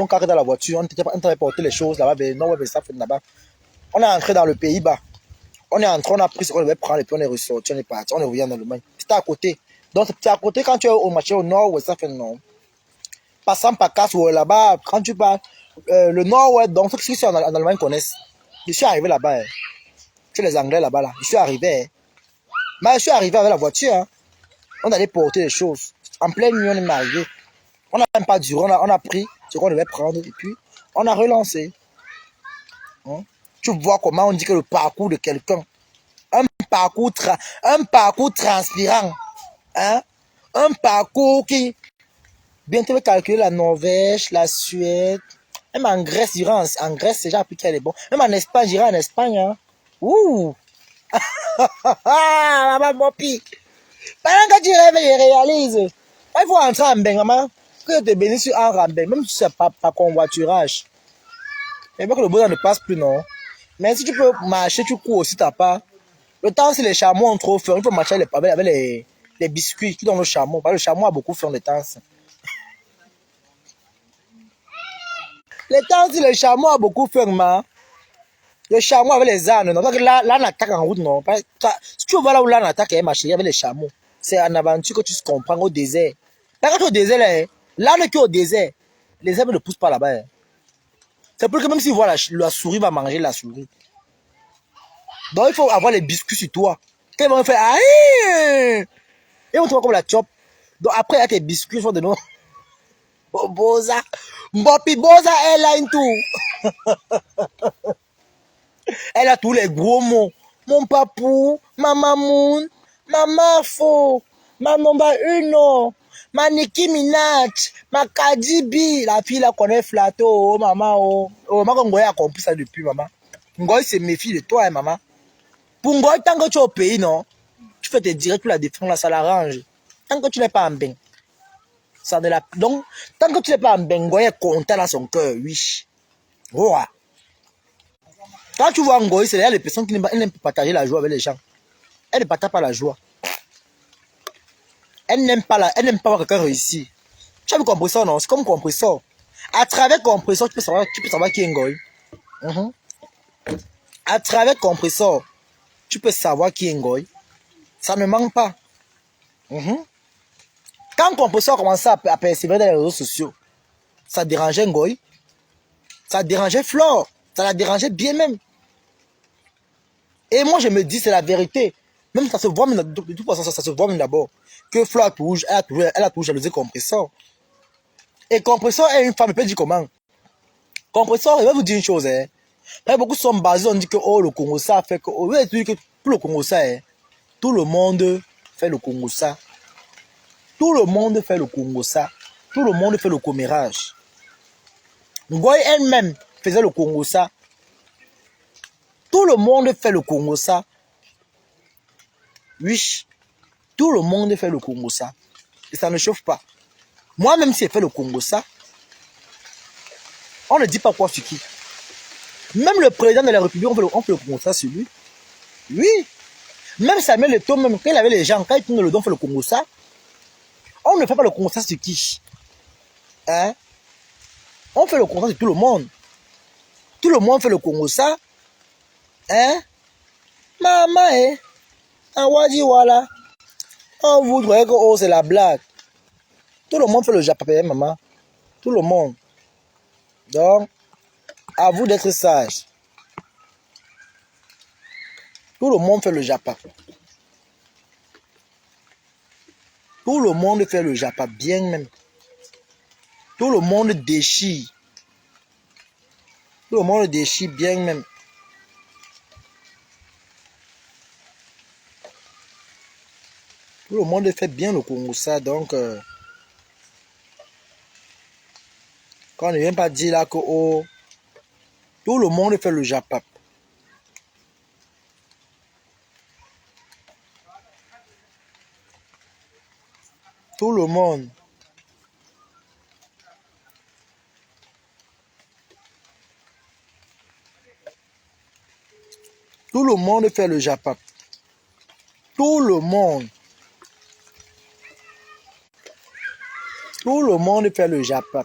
carré dans la voiture. On était porter les choses là-bas, vers Nord-Ouest-Westfalen là-bas. On est entré dans le Pays-Bas. On est entré, on a pris ce qu'on devait prendre et puis on est ressorti, on est parti, on est revenu en Allemagne. C'était à côté. Donc, c'était à côté quand tu es au marché au Nord-Ouest-Westfalen, non? Passant par Karlsruhe là-bas, quand tu pars, le Nord-Ouest, donc ceux qui sont en Allemagne connaissent. Je suis arrivé là-bas. Chez les Anglais là-bas, là. Je suis arrivé. Mais je suis arrivé avec la voiture. Hein. On allait porter les choses. En pleine nuit, on est arrivé. On n'a même pas duré. On a pris ce qu'on devait prendre. Et puis, on a relancé. Hein? Tu vois comment on dit que le parcours de quelqu'un, un parcours transpirant, hein? Un parcours qui, bientôt, va calculer la Norvège, la Suède, même en Grèce, j'irai en Grèce, c'est déjà appliqué, elle est bon. Même en Espagne, j'irai en Espagne. Hein? Ouh! Maman, mon pire. Pendant que tu rêves, je réalise. Il faut entrer en bain, maman. Que tu bénis sur un rambin, même si c'est pas convoiturage. Et bien que le beau ne passe plus, non. Mais si tu peux marcher, tu cours aussi ta part. Le temps, si les chameaux ont trop faim, il faut marcher avec les biscuits qui donnent le chameau. Parce que le chameau a beaucoup faim de temps. Le temps, si le chameau a beaucoup faim, le chameau avec les ânes, non? Parce que l'âne attaque en route, non? Si tu vois là où l'âne attaque, ma chérie, avec les chameaux, c'est en aventure que tu te comprends au désert. Quand tu es au désert, l'âne qui est au désert, les herbes ne poussent pas là-bas. C'est pour que même s'il voit la souris, va manger la souris. Donc il faut avoir les biscuits sur toi. Quand ils vont faire aïe, ils vont te voir comme la chop. Donc après, il y a tes biscuits, ils font de nous. Boza. Mbopi Boza, elle a une tout. Elle a tous les gros mots. Mon papou, ma mamoun, ma mafo, ma nomba uno, ma Nicki Minaj, ma Kadibi. La fille là connaît Flato, oh maman, oh. Oh, maman, Ngoy a compris ça depuis, maman. Ngoy se méfie de toi, hein, maman. Pour Ngoy, tant que tu es au pays, non, tu fais tes directs, tu la défends, là, ça l'arrange. Tant que tu n'es pas en bain. Ça de la... Donc, tant que tu n'es pas en bain, Ngoy est content dans son cœur, oui. Oh. Quand tu vois Ngoy, c'est là les personnes qui n'aiment pas partager la joie avec les gens. Elle ne partage pas la joie. Elle n'aime pas voir quelqu'un réussir. Tu as vu compresseur, non? C'est comme compresseur. À travers compresseur, tu peux savoir qui est Ngoy. À travers compresseur, tu peux savoir qui est Ngoy. Ça ne manque pas. Quand compresseur commençait à persévérer dans les réseaux sociaux, ça dérangeait Ngoy. Ça dérangeait Flore. Ça la dérangeait bien même. Et moi, je me dis, c'est la vérité. Même ça se voit, de toute façon, ça se voit même d'abord. Que Flore elle a toujours jalousé compresseur. Et compresseur est une femme, elle peut dire comment? Compresseur, il va vous dire une chose. Hein. Beaucoup sont basés, on dit que oh, le Congo ça fait que. Oh, que pour le Congo ça, hein, tout le monde fait le Congo ça. Tout le monde fait le Congo ça. Tout le monde fait le commérage. Ngoy elle-même faisait le Congo ça. Tout le monde fait le Congo ça. Oui, tout le monde fait le Congo ça. Et ça ne chauffe pas. Moi-même, si elle fait le Congo ça, on ne dit pas quoi sur qui. Même le président de la République, on fait le Congo ça sur lui. Oui. Même Samuel Eto'o, même quand il avait les gens, quand il tourne le dos, on fait le Congo ça. On ne fait pas le Congo ça sur qui. Hein? On fait le Congo ça sur tout le monde. Tout le monde fait le Congo ça. Hein? Maman, hein? Awadi, voilà. On voudrait que oh, c'est la blague. Tout le monde fait le japapé, maman. Tout le monde. Donc, à vous d'être sage. Tout le monde fait le japa. Tout le monde fait le japa bien même. Tout le monde déchire. Tout le monde déchire bien même. Tout le monde fait bien le Congo ça. Donc, quand on ne vient pas dire là que oh, tout le monde fait le japa. Tout le monde. Tout le monde fait le japa. Tout le monde. Tout le monde fait le japa.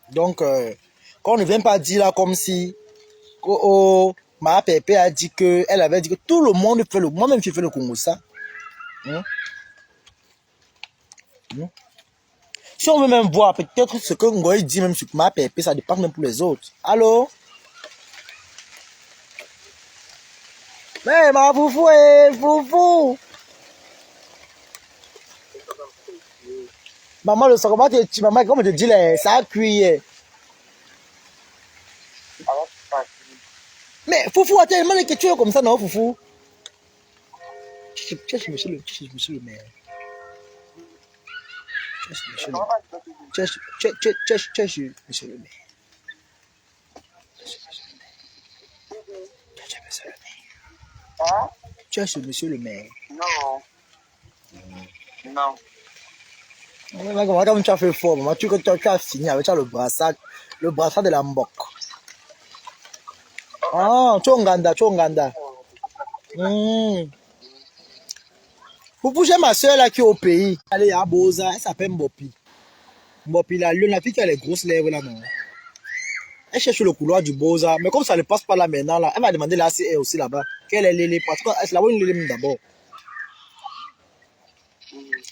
Donc, quand on ne vient pas dire là comme si oh, ma pépé a dit que, elle avait dit que tout le monde fait le... Moi-même, je fais le Congo ça. Si on veut même voir peut-être ce que Ngoy dit même sur ma pépé, ça dépend même pour les autres. Allô? Mais ma foufou est foufou. Maman, le comment tu maman, comme je te dis, ça a cuit. Mais foufou, attends, il m'a que tu es comme ça, non, foufou? Cherche monsieur le maire. Cherche monsieur le maire. Cherche monsieur le maire. Non. Non. Comme tu as fait fort, maman, tu as fini avec le brassard de la Mbok. Ah, Chonganda. Pour j'ai ma soeur là qui est au pays. Elle est à Boza, elle s'appelle Mbopi. Mbopi, la fille qui a les grosses lèvres là, non. Elle cherche le couloir du Boza, mais comme ça ne passe pas là maintenant, là, elle va demander la ACR aussi là-bas. Qu'elle est Lélé, parce que là-bas, une Lélé d'abord.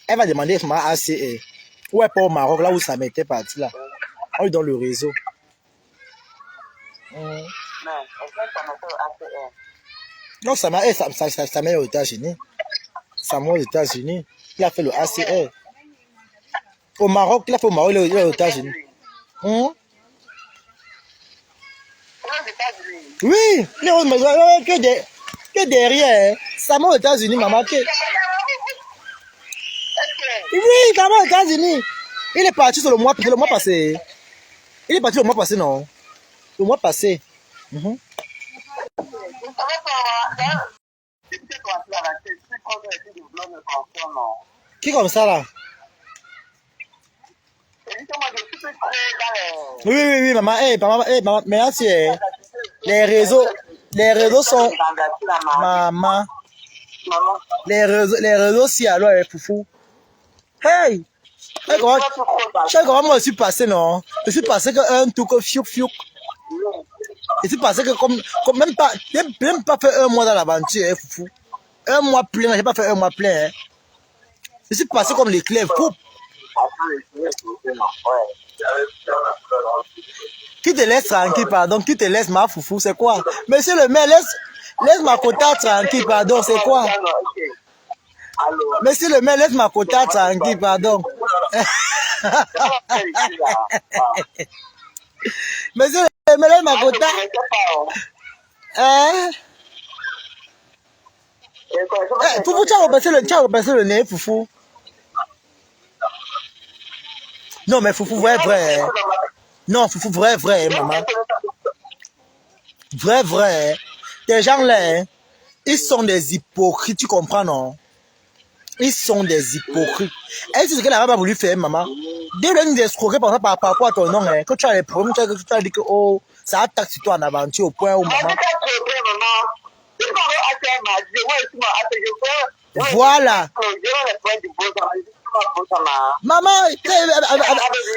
Elle va demander ma ACR. Ouais, pas au Maroc, là où ça m'était parti là. On est dans le réseau. Non, ça m'a aux États-Unis. Ça m'a aux États-Unis. Il a fait le ACR. Au Maroc, il a fait au Maroc, il est aux États-Unis. Oui, que derrière, ça m'a aux États-Unis, maman. Oui, ça m'a aux États-Unis. Il est parti sur le mois passé. Il est parti le mois passé, non? Le mois passé. Qui comme ça là? Oui, maman. Maman, maintenant, les réseaux sont. Maman. Les réseaux, si, alors, foufou. Hey! Je sais comment moi je suis passé, non? Je suis passé que un tout que fiouk. Je suis passé que comme même pas fait un mois dans l'aventure, hein, foufou. Un mois plein, j'ai pas fait un mois plein. Hein. Je suis passé comme l'éclair, fou. Qui te laisse tranquille, pardon? Qui te laisse ma foufou, c'est quoi? Monsieur le maire, laisse ma quota tranquille, pardon, c'est quoi? Monsieur le maire, laisse ma quota tranquille, pardon. Monsieur le maire, laisse ma quota. Hein? Foufou, tu as repassé le nez, foufou. Non, mais foufou, vrai. Hein. Non, foufou, vrai, maman. Vrai. Ces gens-là, hein, ils sont des hypocrites, tu comprends, non? Ils sont des hypocrites. Est-ce que qu'elle n'a pas voulu faire, maman? Dès que nous escroquer par rapport à ton nom, hein, quand tu as les problèmes, tu as dit que oh, ça attaque sur toi en aventure au point où maman. Voilà. Maman,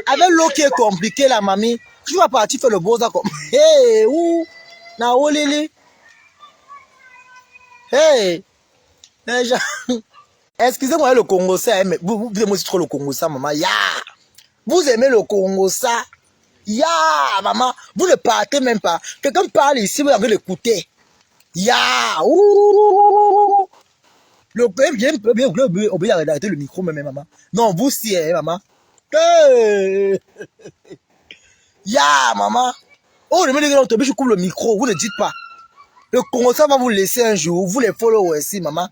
avec l'eau qui est compliquée, la mamie, tu vas partir faire le beau comme. Hey, où? Na olili. Hey, les gens. Excusez-moi le Congo ça, mais vous aimez aussi trop le Congo ça, maman. Ya! Vous aimez le Congo ça? Ya, maman. Vous ne partez même pas. Quelqu'un parle ici, vous allez l'écouter. Ya! Ouh! Le bien obligé d'arrêter le micro, même, maman. Non, vous si, maman. Hey! Ya, maman. Oh, le mec, je coupe le micro, vous ne dites pas. Le Congo ça va vous laisser un jour. Vous les followers aussi, maman.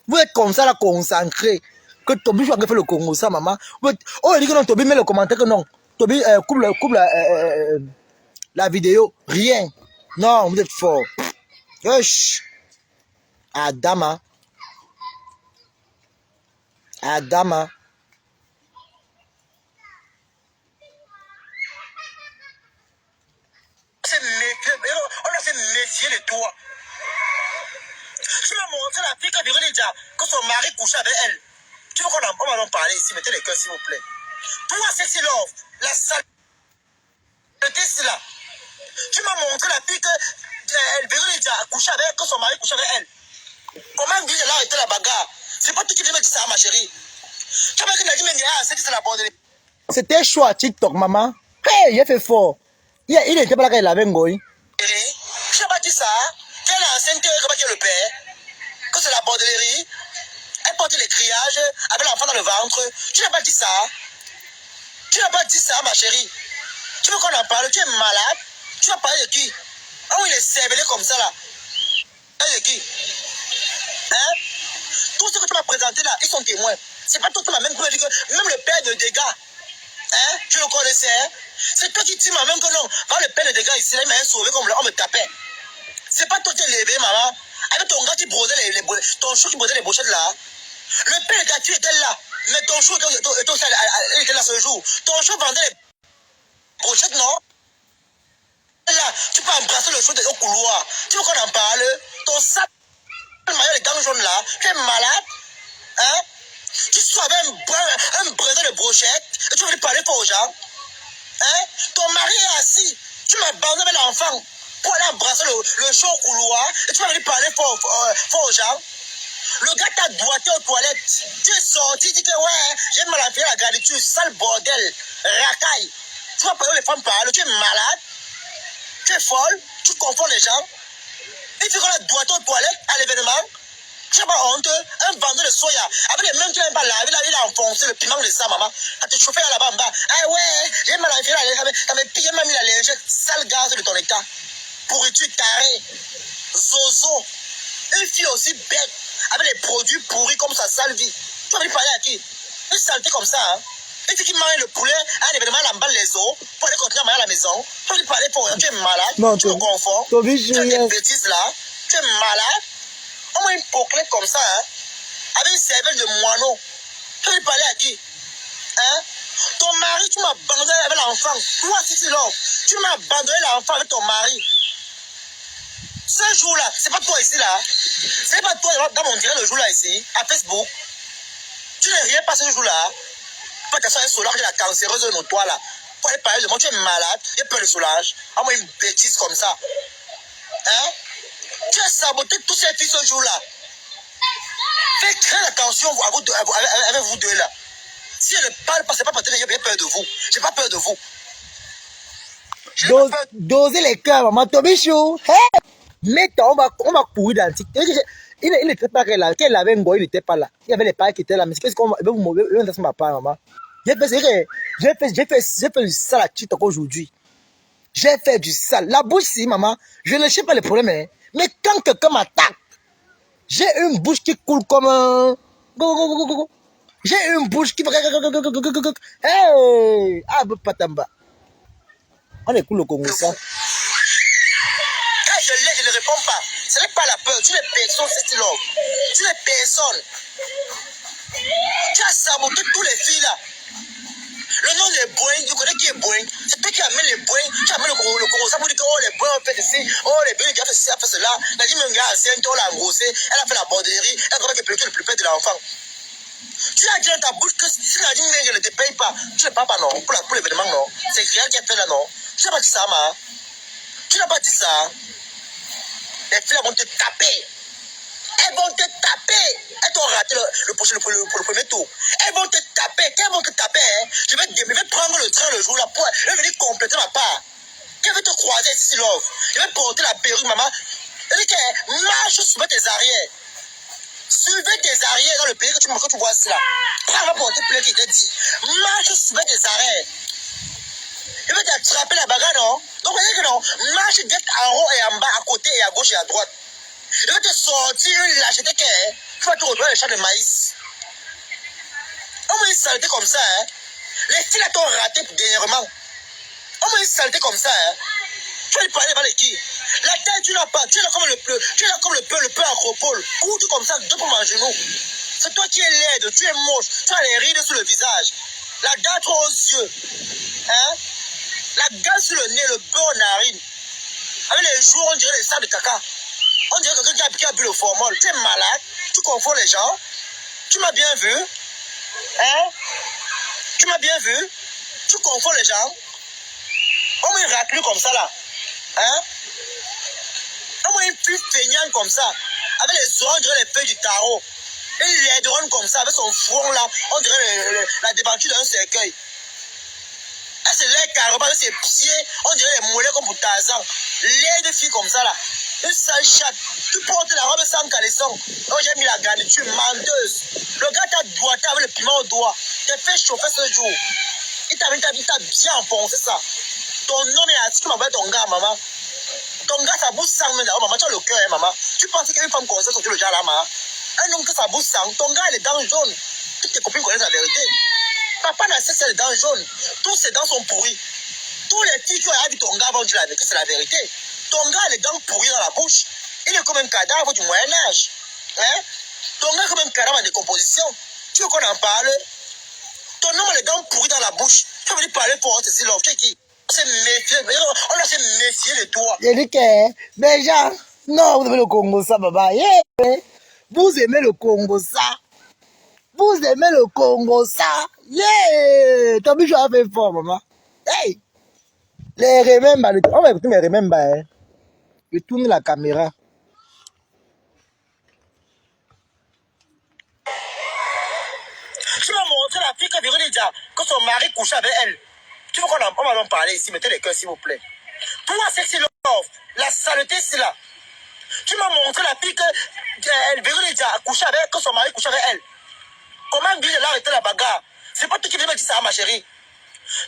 Vous êtes comme ça, là, concentré. Que Tobi va faire le Congo, ça, maman. Oh, il dit que non, Tobi met le commentaire que non. Tobi coupe la vidéo. Rien. Non, vous êtes fort. Wesh. Adama. On a fait méfier de toi. Tu m'as montré la fille qui a déjà que son mari couchait avec elle. Tu veux qu'on en parle ici? Mettez les cœurs, s'il vous plaît. Toi, c'est love. La saleté, c'est là. Tu m'as montré la fille que elle déjà couché avec elle, que son mari couchait avec elle. Comment dire qu'elle a arrêté la bagarre? C'est pas toi qui devais dire ça, ma chérie. Tu m'as dit, mais c'est la bordel. C'était chaud à TikTok, maman. Hey, il a fait fort. Il n'était pas là quand il avait un goy. Je n'ai pas dit ça. Qu'elle est enceinte, que le père. Que c'est la bordellerie. Elle portait les criages avec l'enfant dans le ventre. Tu n'as pas dit ça. Tu n'as pas dit ça, ma chérie. Tu veux qu'on en parle? Tu es malade. Tu vas parler de qui? Ah oui, il est cervelé comme ça là. De qui? Hein? Tout ce que tu m'as présenté là, ils sont témoins. C'est pas toi qui m'as même dit que même le père de dégâts, hein? Tu le connaissais, hein? C'est toi qui dis même que non. Quand le père de dégâts ici, il m'a sauvé comme on me tapait. C'est pas toi qui es levé, maman. Avec ton gars qui brodait ton chou qui brodait les brochettes là. Le père de dégâts, tu étais là. Mais ton chou était là ce jour. Ton chou vendait les brochettes, non? Là, tu peux embrasser le chou au couloir. Tu veux qu'on en parle? Ton sac là. Tu es malade. Hein? Tu sors avec un brésil de brochette et tu veux parler fort aux gens. Hein? Ton mari est assis. Tu m'as abandonné avec l'enfant pour aller embrasser le chaud couloir et tu vas venir parler fort aux gens. Le gars t'a doigté aux toilettes. Tu es sorti, tu dis que ouais, j'ai mal à faire la gratitude, sale bordel, racaille. Tu vas parler aux femmes parler, tu es malade, tu es folle, tu confonds les gens. Et tu vas doigté aux toilettes à l'événement. Tu n'as pas honte, un vendeur de soya, avec les mêmes qui n'aiment pas laver, il a enfoncé le piment de ça, maman. Quand tu chauffais là-bas en bas, ah ouais, j'ai mal à faire la lingette, t'avais pillé même la lingette, sale gaz de ton état. Pourriture tarée, zozo. Une fille aussi bête, avec les produits pourris comme ça, sale vie. Tu vas venir parler à qui? Une saleté comme ça, hein? Une fille qui mange le poulet à un événement, elle emballe les os pour aller continuer à manger à la maison. Tu vas venir parler pour rien, tu es malade, non, tu me confonds. Tu as des bêtises là, tu es malade. On m'a une poclette comme ça, hein? Avec une cervelle de moineau. Tu vas venir parler à qui? Hein? Ton mari, tu m'as abandonné avec l'enfant. Toi, si l'homme, tu m'as abandonné l'enfant avec ton mari. Ce jour-là, c'est pas toi ici là. C'est pas toi dans mon direct le jour là ici, à Facebook. Tu n'es rien pas ce jour-là. Pas que ça soit un Solange, la cancéreuse de toi là. Pour aller parler de moi, tu es malade, il y a peur de Solange. Envoie une bêtise comme ça. Hein? Tu as saboté toutes ces filles ce jour-là. Faites très attention avec vous deux là. Si je ne parle pas, c'est pas parce que j'ai peur de vous. J'ai pas peur de vous. Doser les cœurs, maman, Tobichou. Hey! Mais on m'a pourri dans le TikTok. Il n'était pas là. Quand il avait un goût, il n'était pas là. Il y avait les parents qui étaient là. Mais c'est qu'est-ce qu'on va vous mourir? Il ne ma part, maman. J'ai fait du sale à TikTok aujourd'hui. J'ai fait du sale. La bouche, si, maman, je ne sais pas le problème. Hein. Mais quand quelqu'un m'attaque, j'ai une bouche qui coule comme un... J'ai une bouche qui... Hey! Ah, patamba. On est cool au Congo, ça. Quand je l'ai, je ne réponds pas. Ce n'est pas la peur. Tu n'es personne, c'est style. Tu n'es personne. Tu as saboté tous les filles là. Le nom des Boeing, tu connais qui est Boeing? C'est toi qui amène les Boeing. Tu amènes le Congo. Ça pour dire que oh, les Boeing ont fait ici. Oh, les Boeing qui a fait ceci, a fait cela. La dit même gars, c'est un tour, l'a engrossé. Elle a fait la borderie. Elle a trouvé que le plus pète de l'enfant. Tu as dit dans ta bouche que si la dit ne te paye pas, tu ne payes pas non. Pour l'événement, non. C'est rien qui a fait là, non. Tu n'as pas dit ça, ma. Tu n'as pas dit ça. Les filles vont te taper. Elles vont te taper. Elles t'ont raté le premier tour. Elles vont te taper. Qu'elles vont te taper, hein? Je vais prendre le train le jour là pour venir compléter ma part. Qu'elle veut te croiser ici, love. Je vais porter la perruque, maman. Elle dit que marche sur tes arrières. Suivez tes arrières dans le pays que tu vois ici là. Prends pour te plaire qui te dit. Marche sur tes arrières. Il va t'attraper la bagarre, non? Donc, vous voyez que non, marche direct en haut et en bas, à côté et à gauche et à droite. Il va te sortir une lâcheté qui est, tu vas te retrouver les champs de maïs. On m'a une saleté comme ça, hein? Les filles là t'ont raté dernièrement. On m'a une saleté comme ça, hein? Tu vas lui parler devant les qui? La tête, tu n'as pas, tu es là comme le peu acropole. Cours-tu comme ça, deux pour mon genou. C'est toi qui es laide, tu es moche, tu as les rides sur le visage. La dent trop aux yeux. Hein? La gaze sur le nez, le beurre aux narines. Avec les joues, on dirait les sables de caca. On dirait que quelqu'un qui a bu le formol. Tu es malade, tu confonds les gens. Tu m'as bien vu. Hein? Tu m'as bien vu. Tu confonds les gens. On m'a une raclure comme ça là. Hein? On m'a une fille feignante comme ça. Avec les oreilles, on dirait les feuilles du tarot. Une laidronne comme ça, avec son front là. On dirait la déventure d'un cercueil. Elle se lève carrément avec ses pieds, on dirait les mollets comme pour Tarzan. Les filles comme ça là. Une sale chatte. Tu portes la robe sans caleçon. Oh, j'ai mis la garniture menteuse. Le gars t'a doigté avec le piment au doigt. T'es fait chauffer ce jour. Il t'a bien enfoncé ça. Ton homme est assis, tu m'appelles ton gars, maman. Ton gars, ça bouge sang. Oh, maman, tu as le cœur, hein, maman. Tu penses qu'une femme comme ça sortir le gars là, maman? Un homme que ça bouge sang. Ton gars, il est dents jaunes. Toutes tes copines connaissent la vérité. Papa n'a cessé les dents jaunes. Tous ses dents sont pourries. Tous les filles qui ont vu ton gars vont dire la vérité, c'est la vérité. Ton gars a les dents pourries dans la bouche. Il est comme un cadavre du Moyen-Âge. Hein? Ton gars est comme un cadavre en décomposition. Tu veux qu'on en parle? Ton homme a les dents pourries dans la bouche. Tu veux venir parler pour ceci, l'homme. Qui? On s'est méfié. On a s'est méfié de toi. Il dit que, déjà, non, vous devez le Congo, ça, papa. Yeah. Vous aimez le Congo, ça? Vous aimez le Congo, ça? Yeah! T'as vu, je fait fort, maman. Hey! Les remember, on va écouter mes remember, hein. Je tourne la caméra. Tu m'as montré la fille que Véronique Dia, quand son mari couchait avec elle. Tu veux qu'on va en parler ici? Mettez les cœurs, s'il vous plaît. Toi, sexy love, la saleté, c'est là. Tu m'as montré la fille que Véronique Dia a couché avec, quand son mari couchait avec elle. Comment Véronique a arrêté la bagarre? C'est pas toi qui viens me dire ça, ma chérie.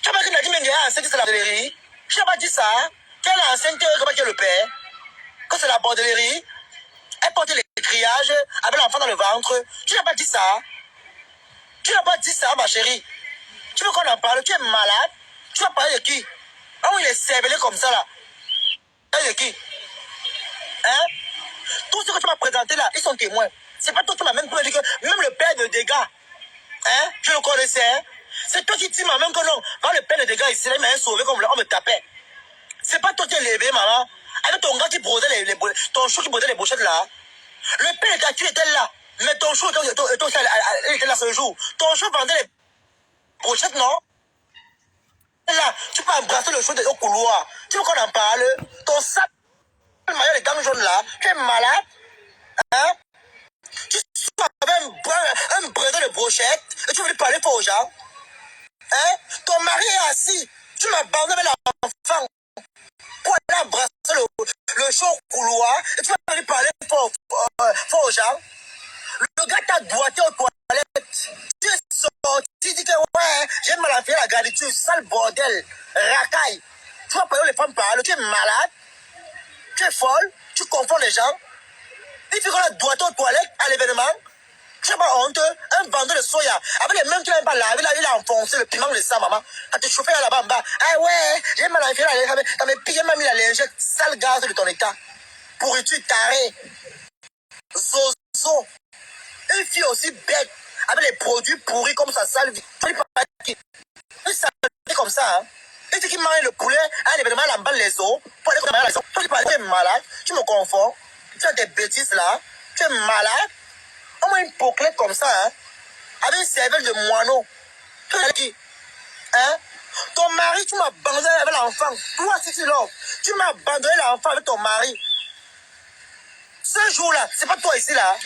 Tu n'as pas dit que Nadine Menga a enceinte, c'est la bordellerie. Tu n'as pas dit ça. Qu'elle a enceinte, comment qu'elle le père. Quand c'est la bordellerie, elle portait les criages avec l'enfant dans le ventre. Tu n'as pas dit ça. Tu n'as pas dit ça, ma chérie. Tu veux qu'on en parle? Tu es malade? Tu vas parler de qui? Ah oui, il est cervelé comme ça, là. De qui? Hein? Tout ce que tu m'as présenté là, ils sont témoins. C'est pas toi qui m'as même dit que même le père de dégâts, hein, je le connaissais, hein? C'est toi qui dis même que non, quand le père de dégâts ici, il m'a sauvé comme on me tapait. C'est pas toi qui es levé, maman. Avec ton gars qui brodait ton chou qui brodait les brochettes là. Le père de dégâts, tu étais là. Mais ton chou était là ce jour. Ton chou vendait les brochettes, non? Là, tu peux embrasser le chou au couloir. Tu veux qu'on en parle? Ton sac, le maillot, les gants jaunes là, tu es malade? Hein? Tu avais un bredin de brochette et tu voulais parler pour aux gens. Hein? Ton mari est assis. Tu m'abandonnes avec l'enfant pour aller embrasser le chaud au couloir et tu vas aller parler pour aux gens. Le gars t'a doigté aux toilettes. Tu es sorti, tu dis que ouais, j'ai mal à faire la garniture, sale bordel, racaille. Tu vas parler aux femmes parler, tu es malade, tu es folle, tu confonds les gens. Il fait qu'on a doigté aux toilettes à l'événement. Tu n'as pas honte, un vendeur de soya, avec les mêmes qui n'ont pas lavé, là, il a enfoncé le piment de ça, maman. Quand tu chauffais là-bas en bas, ah ouais, j'ai mal à faire la lingette, t'as mes pieds, m'a mis la lingette, sale gaz de ton état. Pourriture tarée. Zozo. Une fille aussi bête, avec les produits pourris comme ça, sale vie. Tu n'as pas dit. Une saleté comme ça, hein. Et tu qui mange le poulet, à un événement, elle emballe les os, pour aller comme la maison. Tu es malade, tu me confonds, tu as des bêtises là, tu es malade. On m'a une poclette comme ça, hein, avec une cervelle de moineau. Tu as dit, hein? Ton mari, tu m'as abandonné avec l'enfant. Toi, c'est l'homme. Tu m'as abandonné l'enfant avec ton mari. Ce jour-là, c'est pas toi ici, là.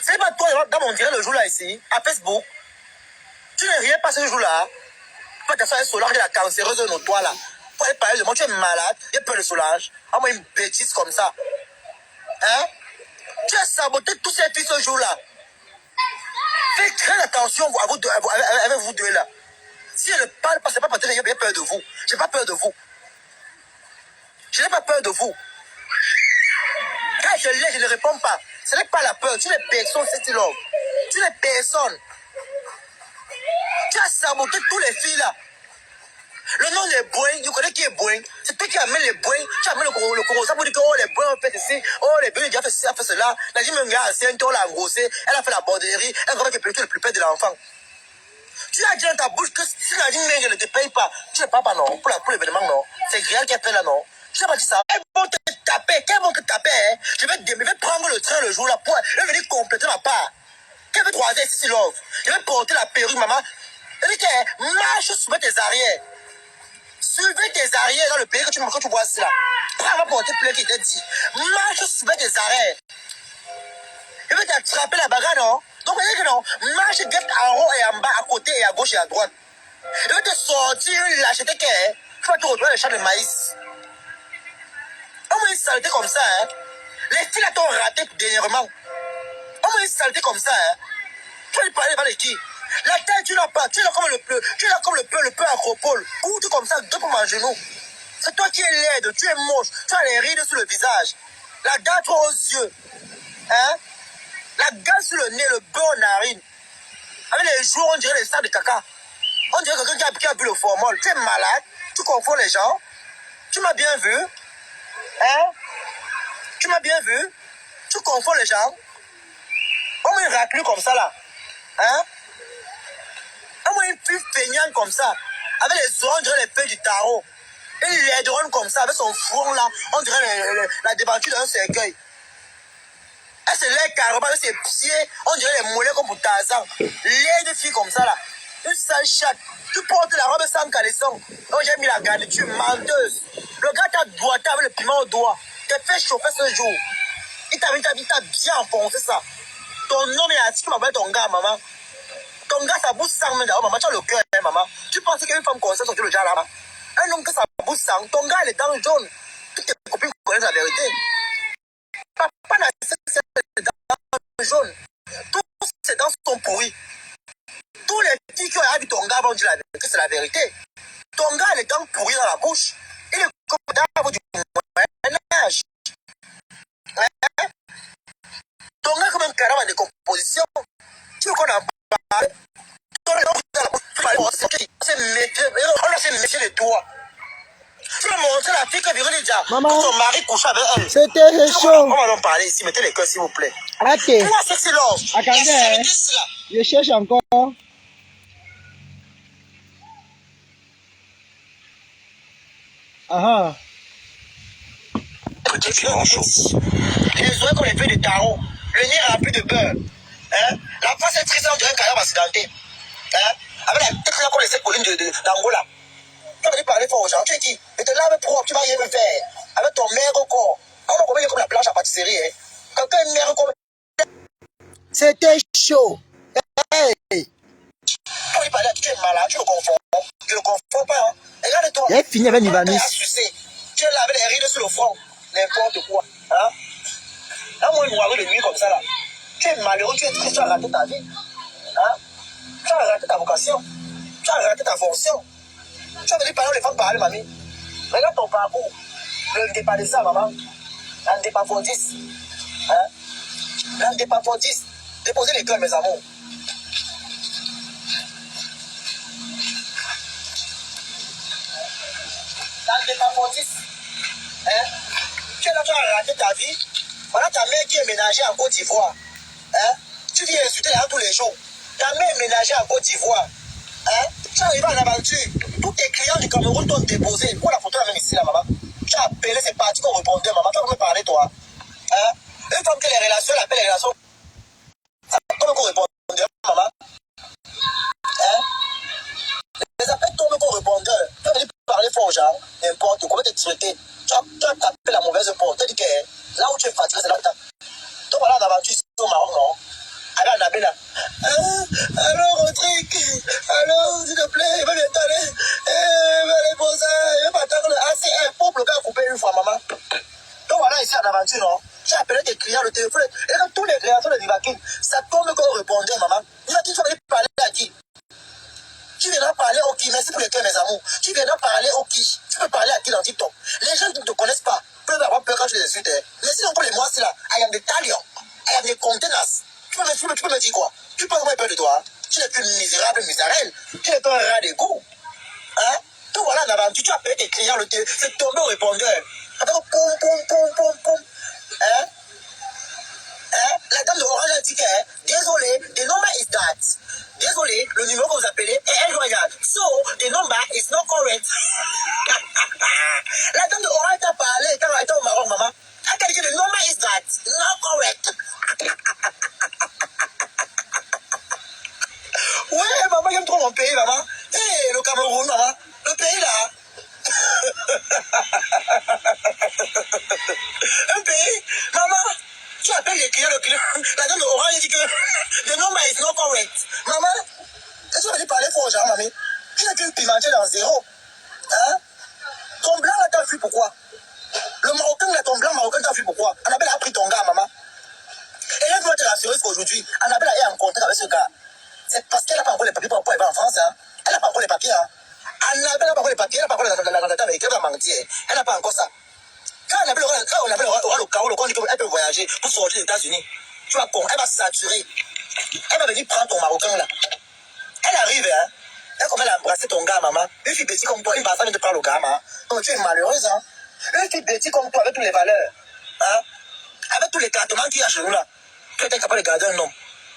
C'est pas toi dans mon direct le jour-là ici, à Facebook. Tu n'es rien pas ce jour-là. Pas de ça, un solange de la cancéreuse de nos toits, là. Pour aller parler de moi, tu es malade. Il y a peur de solange. Ah, moi, une bêtise comme ça. Hein? Tu as saboté tous ces filles ce jour-là. Faites très attention avec vous deux là. Si je ne parle pas, c'est pas parce que j'ai peur de vous. Je n'ai pas peur de vous. Je n'ai pas peur de vous. Quand je l'ai, je ne réponds pas. Ce n'est pas la peur. Tu n'es personne, c'est l'homme. Tu n'es personne. Tu as saboté tous les filles là. Le nom des Boeing, tu connais qui est Boeing? C'est toi qui amènes les Boeing. Tu amènes le Congo. Ça pour dire que oh, les Boeing ont fait ici. Oh, les Boeing ont fait ceci, ont fait cela. La Jim Menga, c'est un tour, l'a engrossé. Elle a fait la borderie. Elle a fait le plus près de l'enfant. Tu as dit dans ta bouche que si la Jim Menga ne te paye pas, tu ne payes pas non. Pour l'événement, non. C'est Grial qui a fait là, non. Je n'ai pas dit ça. Elles vont te taper. Qu'elles vont te taper, hein. Je vais prendre le train le jour là pour venir compléter ma part. Qu'elle veut croiser ici, love. Je vais porter la perruque, maman. Elle dit que marche sur tes arrières. Suivez tes arrières dans le pays que tu vois ici là. Prends pour porter plainte qui t'a dit. Marche sur tes arrières. Il veut t'attraper la bagarre, non? Donc, vous voyez que non? Marche guette en haut et en bas, à côté et à gauche et à droite. Il veut te sortir une lâcheté qui est. Tu vas te retrouver le champ de maïs. On m'a une saleté comme ça, hein? Les filles là t'ont raté dernièrement. On m'a une saleté comme ça, hein? Tu vas lui parler devant les qui? La tête, tu l'as pas. Tu l'as comme le peu acropole. Ou tu comme ça, deux pour mon genou. C'est toi qui es laide, tu es moche. Tu as les rides sur le visage. La dent trop aux yeux. Hein? La gale sur le nez, le beurre aux narines. Avec les jours, on dirait les sacs de caca. On dirait quelqu'un qui a bu le formol. Tu es malade. Tu confonds les gens. Tu m'as bien vu. Hein? Tu m'as bien vu. Tu confonds les gens. On m'a une raclure comme ça là. Hein? On m'a une fille feignante comme ça. Avec les oreilles, on dirait les feuilles du tarot. Une laideronne comme ça, avec son front là. On dirait la déventure d'un cercueil. c'est les carreaux, ses pieds, on dirait les mollets comme pour Tarzan. Les filles comme ça là. Une sale chatte. Tu portes la robe sans caleçon. Donc j'ai mis la garniture menteuse. Le gars t'a doigté avec le piment au doigt. T'es fait chauffer ce jour. Il t'a bien enfoncé ça. Ton nom est assis, tu m'appelles ton gars, maman. Ton gars, ça bouge sang, maman. Tu as le cœur, hein, maman. Tu penses qu'une femme comme ça, c'est le genre là-bas. Un homme que ça bouge sang. Ton gars, il est dans le jaune. Toutes tes copines connaissent la vérité. Papa n'a c'est dans le jaune. Tout c'est dans son pourri. Tous les filles qui ont habité ton gars vont dire la vérité, c'est la vérité. Ton gars, il est dans le pourri dans la bouche. Il est comme dans du Moyen-Âge. Hein? Ton gars, comme un carrément de décomposition. Tu veux qu'on en parle? On s'est méfié de toi. Tu veux montrer la fille que Véronique dit que son mari couche avec elle. C'était chaud. On va en parler ici. Mettez les cœurs s'il vous plaît. Ok. Pourquoi c'est silence? Attendez, je cherche encore. Ah. Les oreilles qu'on les fait de tarot. Le nez rempli de beurre. Hein? La face est triste, on dirait un caillou accidenté. Hein? Avec la tête là qu'on laissait colline d'Angola. Tu vas venir parler fort aux gens. Tu es qui? Et te lave propre, tu vas rien me faire. Avec ton mère au corps. On va combien comme la planche à pâtisserie. Hein? Quelqu'un est mère comme. C'était chaud. Hey. Quand il parlait, tu es malade, tu le confonds. Tu le confonds pas. Hein? Regarde-toi. Il a fini avec Nivamis. Tu es là avec les rides sur le front. N'importe quoi. Hein? Là, moi, moi, avec les nuits comme ça, là. Tu es malheureux, tu es triste, tu as raté ta vie. Hein? Tu as raté ta vocation. Tu as raté ta fonction. Tu as venu parler, les femmes parler, mamie. Regarde ton parcours. Ne t'es pas de ça, maman. Ne t'es pas pour 10. Hein? Ne t'es pas pour 10. Déposez les cœurs, mes amours. Ne t'es pas pour 10. Hein? Tu es là, tu as raté ta vie. Voilà ta mère qui est ménagée en Côte d'Ivoire. Hein? Tu viens insulter là tous les jours. Ta mère est ménagée en Côte d'Ivoire. Hein? Tu arrives en aventure. Tous tes clients du Cameroun t'ont déposé. Pourquoi la photo est même ici, là, maman? Tu as appelé, c'est parti qu'on répondait, maman. Tu vas me parler, toi. Hein? Une femme que les relations, elle appelle les relations. Ça tombe qu'on répondait, maman. Hein? Les appels tombent qu'on répondait. Tu vas venir parler fort aux gens. N'importe comment t'es traité. Tu as tapé la mauvaise porte. Tu as dit que là où tu es fatigué, c'est là où tu as. Donc voilà, d'aventure ici au Maroc, non? Alors, Nabila. Alors, Rodrigue. Alors, s'il te plaît, il va m'étonner. Il va aller poser. Il va m'attendre. ACR pour le gars couper une fois, maman. Donc voilà, ici, en aventure, non? J'ai appelé tes clients, le téléphone. Et quand tous les clients sont de Divakin, ça tombe qu'on répondait, maman. Divakin, tu vas aller parler à qui? Tu viendras parler au qui? Merci pour les cœurs, mes amours. Tu viendras parler au qui? Tu peux parler à qui dans TikTok? Les gens qui ne te connaissent pas peuvent avoir peur quand tu les insultes. Mais sinon, pour les mois, c'est là. I am the talion. I am the containers. Tu peux me dire quoi? Tu penses qu'on a peur de toi? Tu n'es plus misérable, misérable. Tu n'es pas un rat d'égout. Hein? Donc voilà, en aventure, tu as payé tes clients, c'est tombé au répondeur. Attends, poum, poum, poum, poum, poum. Hein? Hein? La dame de Orange a dit que, désolé, the number is that. Désolé, le numéro que vous appelez est injoignable. So, the number is not correct. La dame de Orange t'a parlé quand elle était au Maroc, maman. Elle t'a dit que the number is that, not correct. Ouais, maman, j'aime trop mon pays, maman. Hé, le Cameroun, maman. Le pays, là. Un pays, maman. Tu appelles les clients, le client. La dame de Orange dit que the number is not correct. Maman, est-ce que tu vas dire parler fort aux gens, mamie? Tu n'as qu'une pimentière dans zéro. Hein? Ton blanc, là, t'as fui pourquoi? Le Marocain, là, ton blanc marocain, t'as fui pourquoi? Annabelle a pris ton gars, maman. Et là, je dois te rassurer qu'aujourd'hui, Annabelle est en contact avec ce gars. C'est parce qu'elle n'a pas encore les papiers pour aller en France. Hein? Elle n'a pas encore les papiers. Hein? Annabelle n'a pas encore les papiers, elle n'a pas encore la candidature américaine, elle va mentir. Elle n'a pas encore ça. Quand Annabelle aura le chaos, elle peut voyager pour sortir des États-Unis. Tu vas elle va se saturer. Elle va venir prendre ton Marocain là. Elle arrive, hein. Elle commence à embrasser ton gars, maman. Une fille petite comme toi, une personne te parle au gars, maman. Donc tu es malheureuse, hein. Une fille petite comme toi, avec toutes les valeurs, hein. Avec tous les traitements qu'il y a chez nous là. Tu es capable de garder un homme.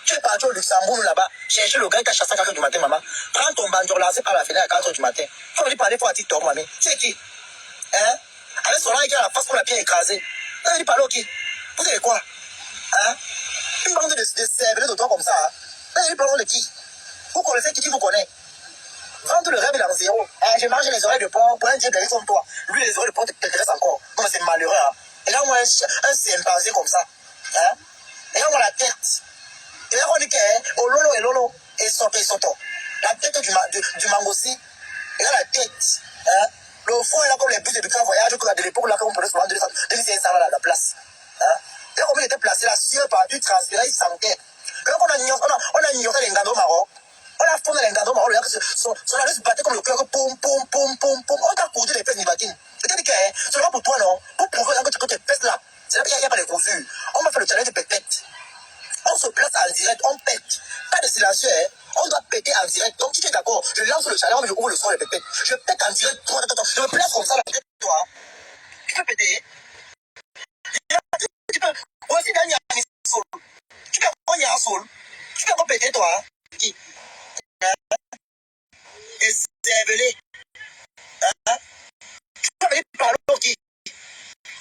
Tu es parti au Luxembourg là-bas, chercher le gars qui t'a chassé à 4h du matin, maman. Prends ton bandeau lancé par la fenêtre à 4h du matin. Tu vas venir parler pour un TikTok, mamie. Tu es qui? Hein? Avec son langue qui a la face pour la pied écrasée. Tu vas venir parler au qui? Vous savez quoi? Hein? Une bande de cerveaux de toi comme ça. Hein? Une bande de qui? Vous connaissez qui vous connaît? Vendre le rêve dans zéro. Je mange les oreilles de porc pour un dieu blagué comme toi. Lui, les oreilles de porc t'intéressent encore. Non, c'est malheureux. Hein? Et là, moi, un chimpanzé comme ça. Hein? Et là, moi, la tête. Et là, on dit que oh lolo et lolo. Et soto. La tête du mangossi. Et là, la tête. Hein? Le fond est là comme les bus de Bucan Voyage de l'époque là, comme on prenait souvent 2500 à la place. Hein? Et là, comme il était placé là, sur par-dessus, transpiré, il sentait. Quand on a ignoré les gado marrons. On a fondé les gado marrons, le gars, son arrêt se battait comme le cœur, poum, poum, poum, poum, poum. On t'a couru les fesses nibatines. C'est-à-dire que c'est pas pour toi, non? Pour prouver que tes fesses là. C'est là qu'il n'y a pas de cousures. On va faire le challenge de pétette. On se place en direct, on pète. Pas de silencieux, hein? On doit péter en direct. Donc, si tu es d'accord, je lance le challenge, je ouvre le son et pète. Je pète en direct. Je me place comme ça, là, toi. Tu peux péter. Tu peux. Voici Daniel Sol. Tu peux encore y sol. Tu peux encore péter, toi. Qui? Et cervelé. Hein? Tu peux venir parler qui?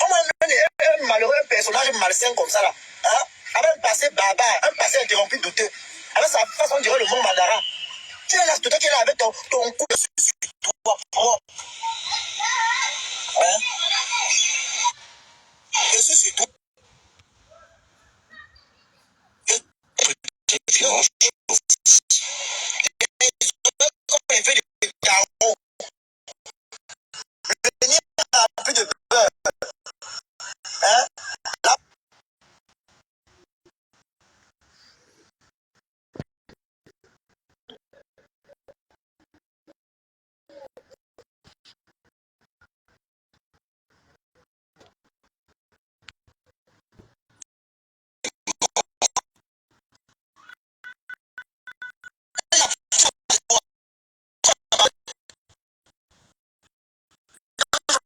On m'a donné un malheureux personnage malsain comme ça, là. Hein? Avec un passé barbare, un passé interrompu douteux. Avec sa face, on dirait le monde mandara. Tu es là, tout qui est là avec ton cou dessus sur toi. Oh. Hein? Dessus sur toi. Comme il fait du carreau. Le nez a plus de beurre. Hein?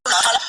Là,